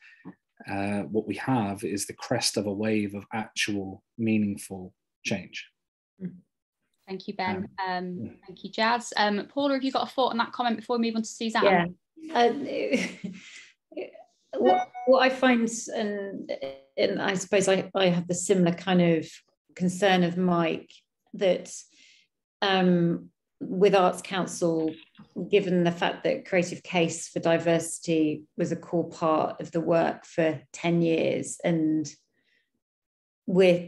what we have, is the crest of a wave of actual meaningful change. Thank you, Ben. Thank you, Jazz. Paula, have you got a thought on that comment before we move on to Suzanne? Yeah. What I find, and I suppose I have the similar kind of concern of Mike, that with Arts Council, given the fact that Creative Case for Diversity was a core part of the work for 10 years, and we're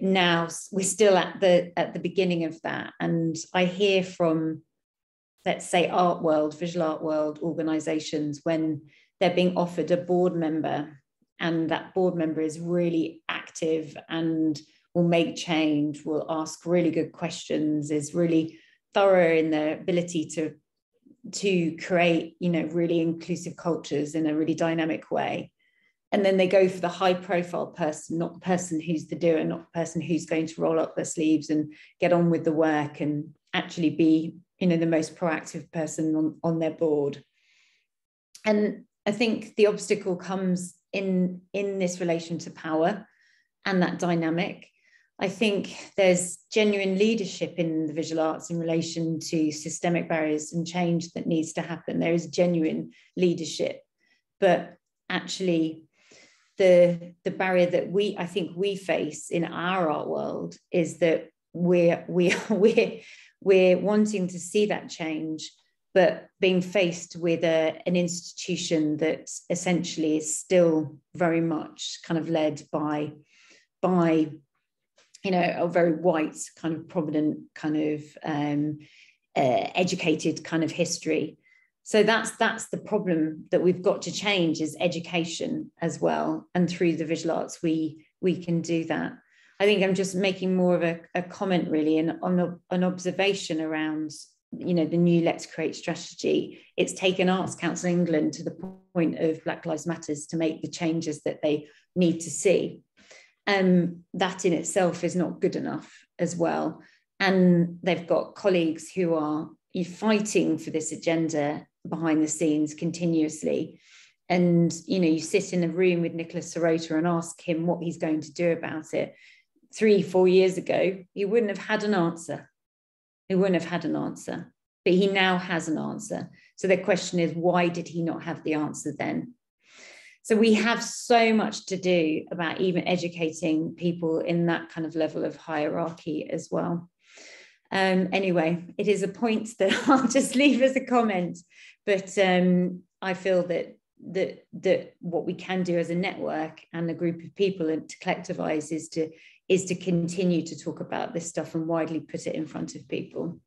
still at the beginning of that. And I hear from, let's say, art world, visual art world organisations, when they're being offered a board member, and that board member is really active and will make change, will ask really good questions, is really thorough in their ability to create, you know, really inclusive cultures in a really dynamic way. And then they go for the high profile person, not the person who's the doer, not the person who's going to roll up their sleeves and get on with the work and actually be, you know, the most proactive person on their board. And I think the obstacle comes in this relation to power and that dynamic. I think there's genuine leadership in the visual arts in relation to systemic barriers and change that needs to happen. There is genuine leadership, but actually the barrier that I think we face in our art world is that we're wanting to see that change, but being faced with an institution that essentially is still very much kind of led by you know, a very white kind of prominent kind of educated kind of history. So that's the problem that we've got to change, is education as well. And through the visual arts, we can do that. I think I'm just making more of a comment really, and on an observation around, you know, the new Let's Create strategy. It's taken Arts Council England to the point of Black Lives Matters to make the changes that they need to see. That in itself is not good enough as well. And they've got colleagues who are fighting for this agenda behind the scenes continuously. And, you know, you sit in a room with Nicholas Sirota and ask him what he's going to do about it. 3-4 years ago, he wouldn't have had an answer. He wouldn't have had an answer, but he now has an answer. So the question is, why did he not have the answer then? So we have so much to do about even educating people in that kind of level of hierarchy as well. Anyway, it is a point that I'll just leave as a comment, but I feel that what we can do as a network and a group of people and to collectivize is to continue to talk about this stuff and widely put it in front of people.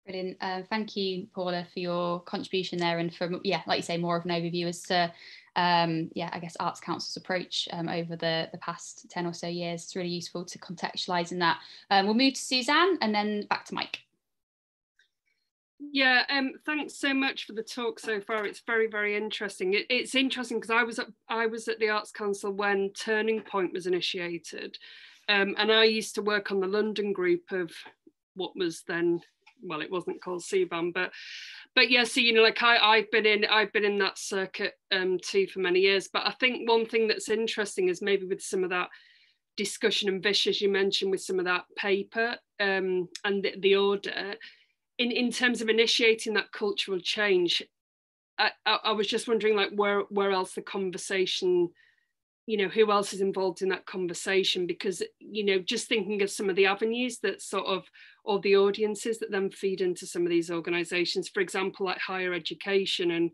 Brilliant. Thank you, Paula, for your contribution there, and for, yeah, like you say, more of an overview as to yeah, I guess Arts Council's approach over the past 10 or so years. It's really useful to contextualise in that. We'll move to Suzanne and then back to Mike. Yeah, thanks so much for the talk so far. It's very, very interesting. It's interesting because I was at the Arts Council when Turning Point was initiated, and I used to work on the London group of what was then, well, it wasn't called CVAN, but yeah, so, you know, like I've been in that circuit too for many years. But I think one thing that's interesting is maybe with some of that discussion, and Vish, as you mentioned, with some of that paper and the order, in terms of initiating that cultural change, I was just wondering, like, where else the conversation, you know, who else is involved in that conversation? Because, you know, just thinking of some of the avenues that sort of, or the audiences that then feed into some of these organisations, for example, like higher education and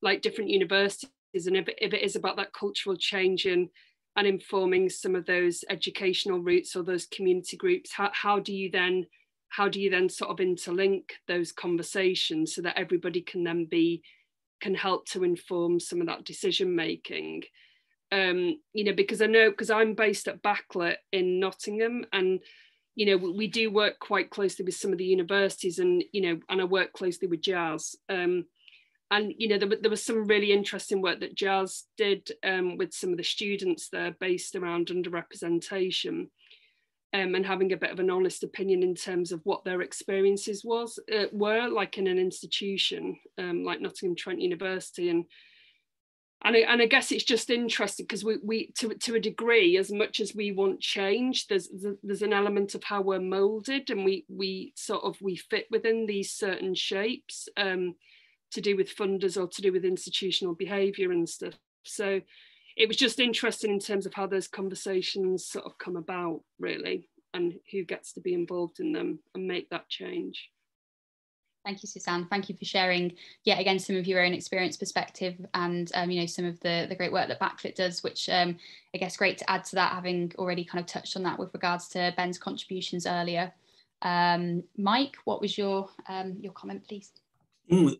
like different universities, and if it is about that cultural change and informing some of those educational routes or those community groups, how do you then how do you then sort of interlink those conversations so that everybody can then can help to inform some of that decision making? You know, because I know, because I'm based at Backlit in Nottingham, and you know, we do work quite closely with some of the universities, and you know, and I work closely with Jazz. And you know, there was some really interesting work that Jazz did with some of the students there, based around underrepresentation, and having a bit of an honest opinion in terms of what their experiences were like in an institution like Nottingham Trent University. And I guess it's just interesting because we to a degree, as much as we want change, there's an element of how we're molded, and we fit within these certain shapes, to do with funders or to do with institutional behaviour and stuff. So it was just interesting in terms of how those conversations sort of come about, really, and who gets to be involved in them and make that change. Thank you, Suzanne. Thank you for sharing, yet again, some of your own experience perspective, and you know, some of the great work that Backlit does, which I guess great to add to that, having already kind of touched on that with regards to Ben's contributions earlier. Mike, what was your comment, please?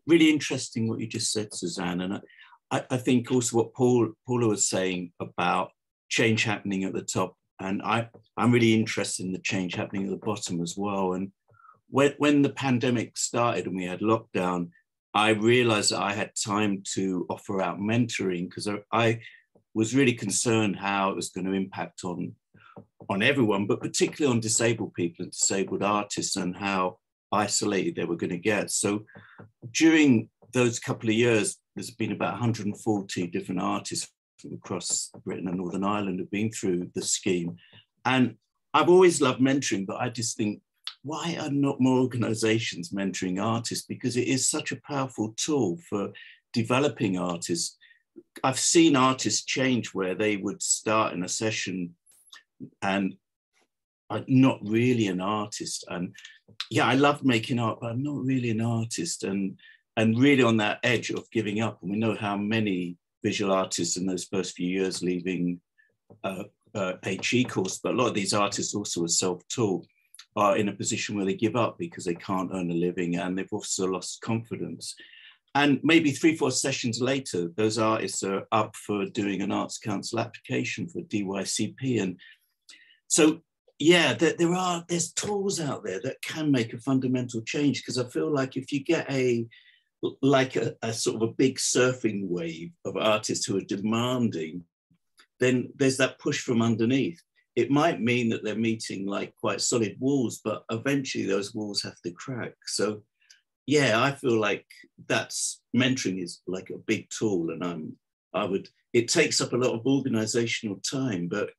Really interesting what you just said, Suzanne. And I think also what Paula was saying about change happening at the top, and I'm really interested in the change happening at the bottom as well. And when the pandemic started and we had lockdown, I realized that I had time to offer out mentoring, because I was really concerned how it was going to impact on everyone, but particularly on disabled people and disabled artists, and how isolated they were going to get. So during those couple of years, there's been about 140 different artists from across Britain and Northern Ireland have been through the scheme. And I've always loved mentoring, but I just think, why are not more organisations mentoring artists? Because it is such a powerful tool for developing artists. I've seen artists change where they would start in a session and I'm not really an artist. And yeah, I love making art, but I'm not really an artist, and really on that edge of giving up. And we know how many visual artists in those first few years leaving HE course, but a lot of these artists also are self-taught, are in a position where they give up because they can't earn a living, and they've also lost confidence. And maybe 3-4 sessions later, those artists are up for doing an Arts Council application for DYCP. And so, yeah, there's tools out there that can make a fundamental change, because I feel like if you get a sort of a big surfing wave of artists who are demanding, then there's that push from underneath. It might mean that they're meeting like quite solid walls, but eventually those walls have to crack. So yeah, I feel like mentoring is like a big tool, and it takes up a lot of organizational time, but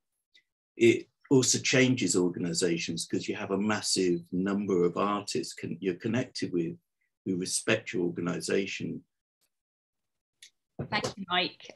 it also changes organizations because you have a massive number of artists you're connected with who respect your organization. Thank you, Mike.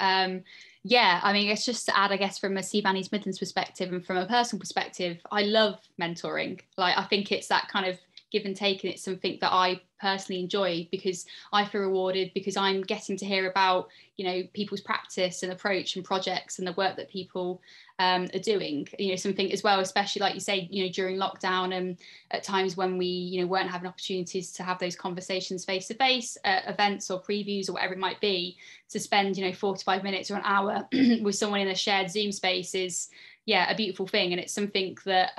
Yeah, I mean, it's just to add, I guess, from a CVAN East Midlands perspective and from a personal perspective, I love mentoring. Like, I think it's that kind of give and take, and it's something that I personally enjoy because I feel rewarded, because I'm getting to hear about, you know, people's practice and approach and projects and the work that people are doing, you know, something as well, especially like you say, you know, during lockdown and at times when we, you know, weren't having opportunities to have those conversations face to face at events or previews or whatever it might be, to spend, you know, 45 minutes or an hour with someone in a shared Zoom space is, yeah, a beautiful thing. And it's something that,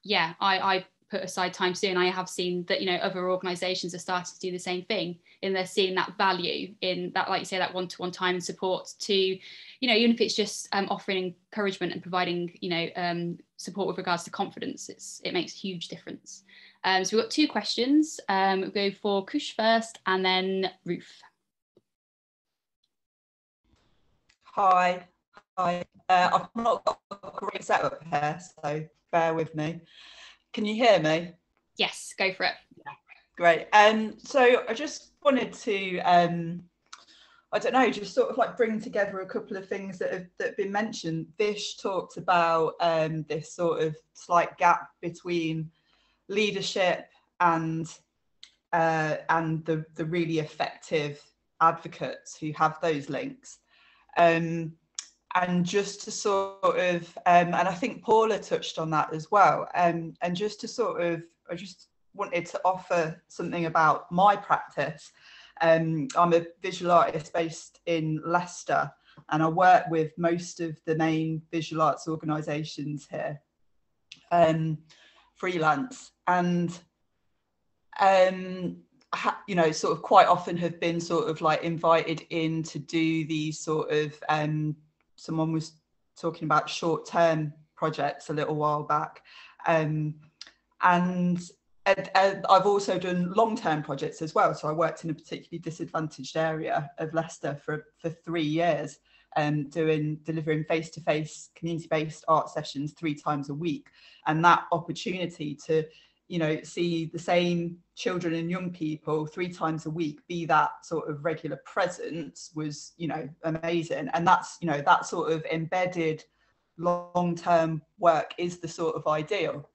yeah, I put aside time to do, and I have seen that, you know, other organisations are starting to do the same thing, and they're seeing that value in that, like you say, that one-to-one time and support to, you know, even if it's just offering encouragement and providing, you know, support with regards to confidence, it makes a huge difference. So we've got 2 questions. We'll go for Kush first and then Ruth. Hi. I've not got a great setup here, so bear with me. Can you hear me? Yes, go for it. Yeah, great. So I just wanted to, I don't know, just sort of like bring together a couple of things that have been mentioned. Vish talked about this sort of slight gap between leadership and the really effective advocates who have those links. And just to sort of, and I think Paula touched on that as well, and just to sort of, I just wanted to offer something about my practice. I'm a visual artist based in Leicester, and I work with most of the main visual arts organisations here, freelance, and you know, sort of quite often have been sort of like invited in to do these sort of, someone was talking about short-term projects a little while back, and I've also done long-term projects as well. So I worked in a particularly disadvantaged area of Leicester for 3 years, delivering face-to-face community-based art sessions 3 times a week. And that opportunity to, you know, see the same children and young people 3 times a week, be that sort of regular presence, was, you know, amazing. And that's, you know, that sort of embedded long-term work is the sort of ideal.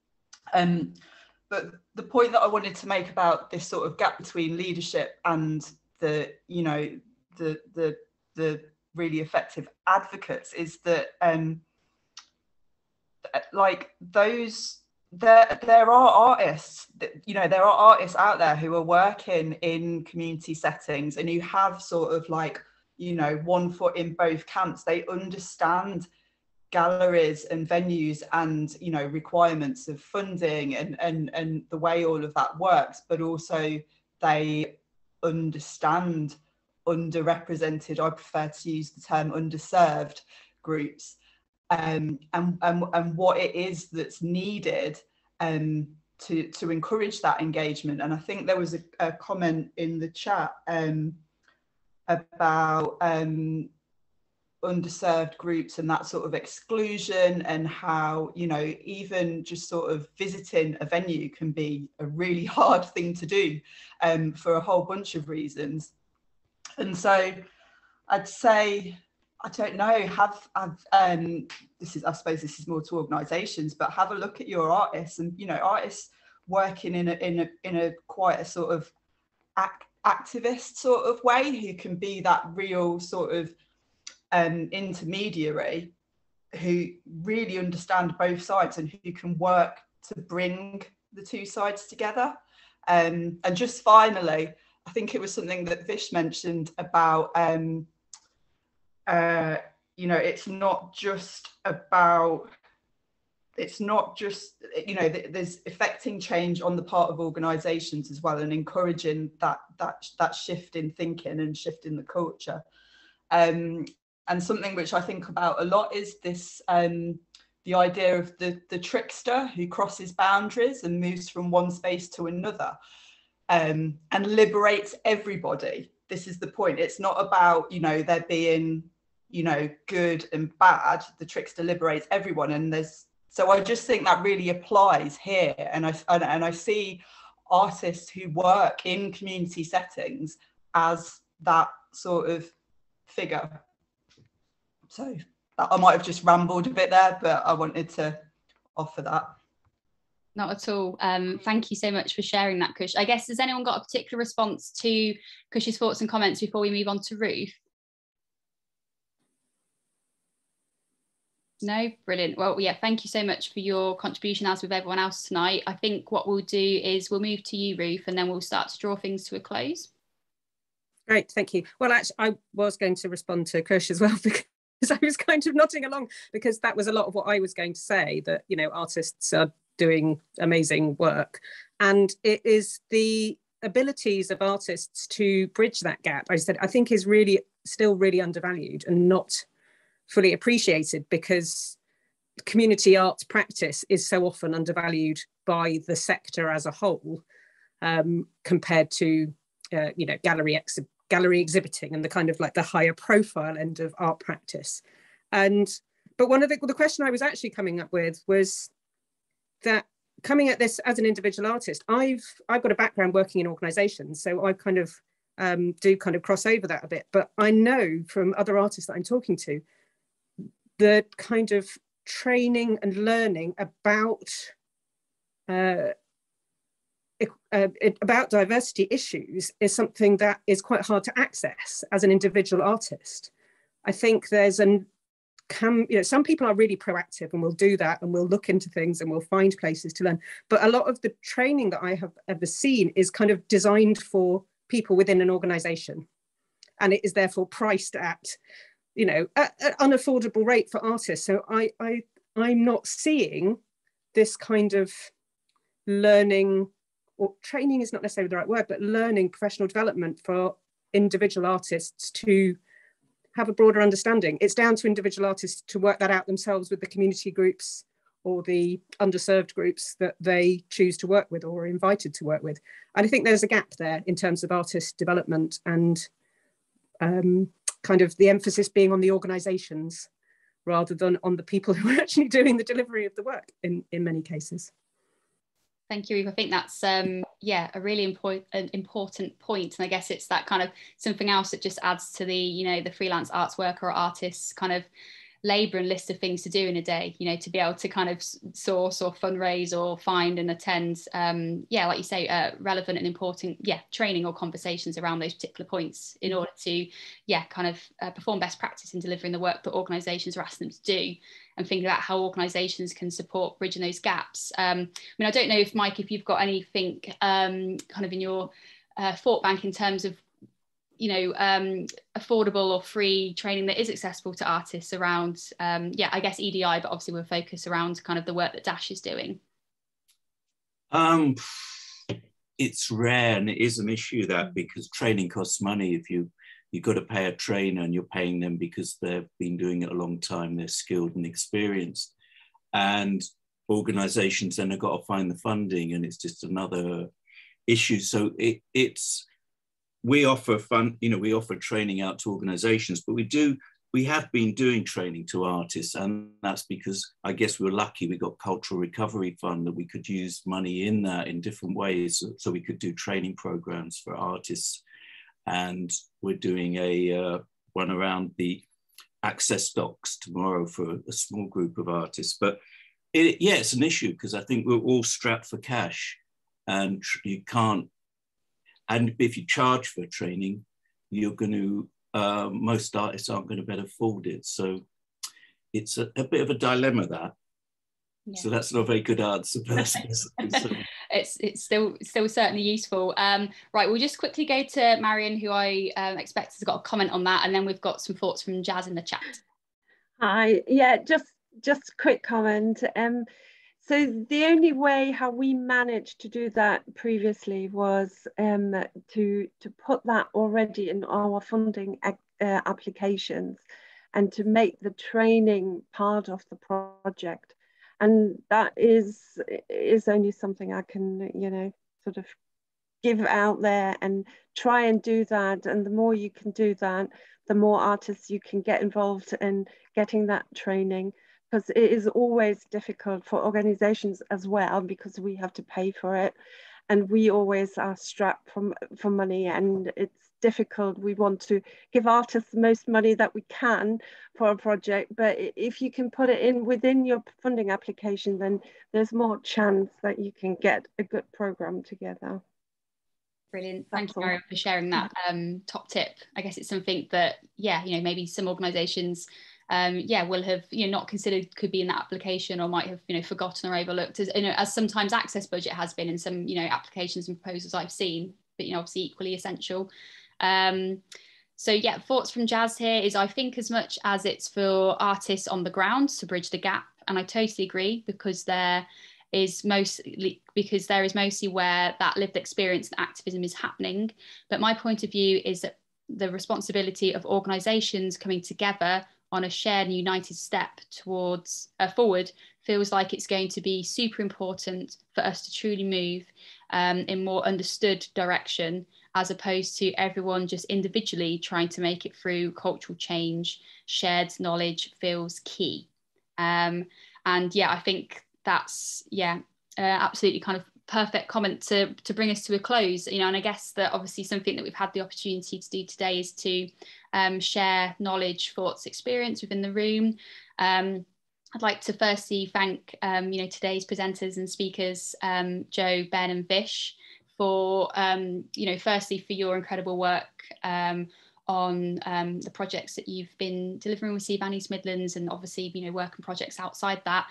But the point that I wanted to make about this sort of gap between leadership and the, you know, the really effective advocates is that, like those, there are artists, you know, there are artists out there who are working in community settings and who have sort of like, you know, one foot in both camps. They understand galleries and venues and, you know, requirements of funding and the way all of that works, but also they understand underrepresented, I prefer to use the term underserved groups, and what it is that's needed to encourage that engagement. And I think there was a comment in the chat about underserved groups and that sort of exclusion, and how, you know, even just sort of visiting a venue can be a really hard thing to do for a whole bunch of reasons. And so I'd say, I don't know, this is, I suppose this is more to organisations, but have a look at your artists, and, you know, artists working in a quite a sort of activist sort of way, who can be that real sort of intermediary, who really understand both sides and who can work to bring the two sides together. And just finally, I think it was something that Vish mentioned about, you know, it's not just, you know, there's affecting change on the part of organisations as well, and encouraging that shift in thinking and shift in the culture. And something which I think about a lot is this, the idea of the trickster who crosses boundaries and moves from one space to another, and liberates everybody. This is the point. It's not about, you know, there being, you know, good and bad. The trickster liberates everyone. And so I just think that really applies here. And I see artists who work in community settings as that sort of figure. So I might have just rambled a bit there, but I wanted to offer that. Not at all. Thank you so much for sharing that, Kush. I guess, has anyone got a particular response to Kush's thoughts and comments before we move on to Ruth? No? Brilliant. Well, yeah, thank you so much for your contribution, as with everyone else tonight. I think what we'll do is we'll move to you, Ruth, and then we'll start to draw things to a close. Great, thank you. Well, actually, I was going to respond to Kush as well, because I was kind of nodding along, because that was a lot of what I was going to say, that, you know, artists are doing amazing work, and it is the abilities of artists to bridge that gap, I think is really still really undervalued and not fully appreciated, because community arts practice is so often undervalued by the sector as a whole, compared to you know, gallery exhibiting and the kind of like the higher profile end of art practice. But one of the question I was actually coming up with was that, coming at this as an individual artist, I've got a background working in organisations, so I kind of do kind of cross over that a bit. But I know from other artists that I'm talking to, the kind of training and learning about diversity issues is something that is quite hard to access as an individual artist. I think there's can, you know, some people are really proactive and will do that and will look into things and will find places to learn. But a lot of the training that I have ever seen is kind of designed for people within an organization. And it is therefore priced at, you know, an unaffordable rate for artists. So I'm not seeing this kind of learning, or training is not necessarily the right word, but learning, professional development for individual artists to have a broader understanding. It's down to individual artists to work that out themselves with the community groups or the underserved groups that they choose to work with or are invited to work with. And I think there's a gap there in terms of artist development and kind of the emphasis being on the organisations rather than on the people who are actually doing the delivery of the work in many cases. Thank you, Eve. I think that's yeah, a really important point. And I guess it's that kind of something else that just adds to the, you know, the freelance arts worker or artist's kind of labour and list of things to do in a day, you know, to be able to kind of source or fundraise or find and attend, yeah, like you say, relevant and important, yeah, training or conversations around those particular points in order to, yeah, kind of perform best practice in delivering the work that organisations are asking them to do, and think about how organisations can support bridging those gaps. I mean, I don't know if, Mike, if you've got anything kind of in your thought bank in terms of, you know, affordable or free training that is accessible to artists around, yeah, I guess EDI, but obviously we're focused around kind of the work that Dash is doing. It's rare, and it is an issue that, because training costs money. If you've got to pay a trainer, and you're paying them because they've been doing it a long time, they're skilled and experienced, and organizations then have got to find the funding, and it's just another issue. So we offer we offer training out to organizations, but we have been doing training to artists, and that's because I guess we were lucky. We got Cultural Recovery Fund that we could use money in that in different ways, so we could do training programs for artists. And we're doing a one around the access docs tomorrow for a small group of artists. But yeah, it's an issue because I think we're all strapped for cash, and you can't. And if you charge for training, you're going to, most artists aren't going to be able to afford it. So it's a bit of a dilemma, that. Yeah. So that's not a very good answer. It's still certainly useful. Right, we'll just quickly go to Marion, who I expect has got a comment on that, and then we've got some thoughts from Jazz in the chat. Hi, yeah, just a quick comment. So the only way how we managed to do that previously was to put that already in our funding applications, and to make the training part of the project. And that is only something I can, you know, sort of give out there and try and do that. And the more you can do that, the more artists you can get involved in getting that training. Because it is always difficult for organizations as well, because we have to pay for it, and we always are strapped for money, and it's difficult. We want to give artists the most money that we can for a project, but if you can put it in within your funding application, then there's more chance that you can get a good program together. Brilliant. Thank you, Marion, for sharing that top tip. I guess it's something that, yeah, you know, maybe some organizations yeah, will have, you know, not considered could be in that application, or might have, you know, forgotten or overlooked, as, you know, as sometimes access budget has been in some, you know, applications and proposals I've seen, but, you know, obviously equally essential. So yeah, thoughts from Jazz here is, I think as much as it's for artists on the ground to bridge the gap, and I totally agree, because there is mostly where that lived experience and activism is happening. But my point of view is that the responsibility of organisations coming together on a shared and united step towards forward feels like it's going to be super important for us to truly move in more understood direction, as opposed to everyone just individually trying to make it through cultural change. Shared knowledge feels key. And yeah, I think that's, yeah, absolutely kind of perfect comment to bring us to a close, you know. And I guess that obviously something that we've had the opportunity to do today is to share knowledge, thoughts, experience within the room. I'd like to firstly thank you know, today's presenters and speakers, Joe, Ben and Vish, for you know, firstly for your incredible work on the projects that you've been delivering with CVAN East Midlands, and obviously, you know, work and projects outside that.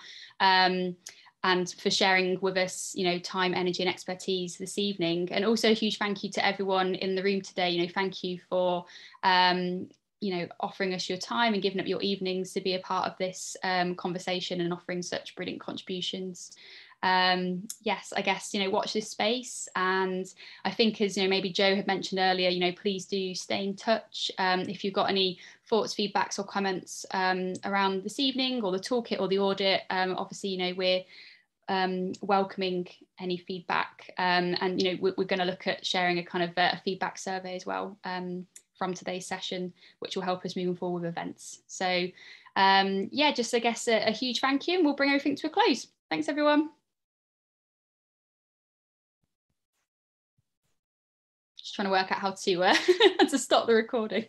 And for sharing with us, you know, time, energy and expertise this evening. And also a huge thank you to everyone in the room today. You know, thank you for, you know, offering us your time and giving up your evenings to be a part of this conversation and offering such brilliant contributions. Yes, I guess, you know, watch this space. And I think, as you know, maybe Joe had mentioned earlier, you know, please do stay in touch. If you've got any thoughts, feedbacks or comments around this evening or the toolkit or the audit, obviously, you know, we're welcoming any feedback, and you know, we're going to look at sharing a kind of a feedback survey as well from today's session, which will help us moving forward with events. So yeah, just I guess a huge thank you, and we'll bring everything to a close. Thanks everyone. Just trying to work out how to to stop the recording.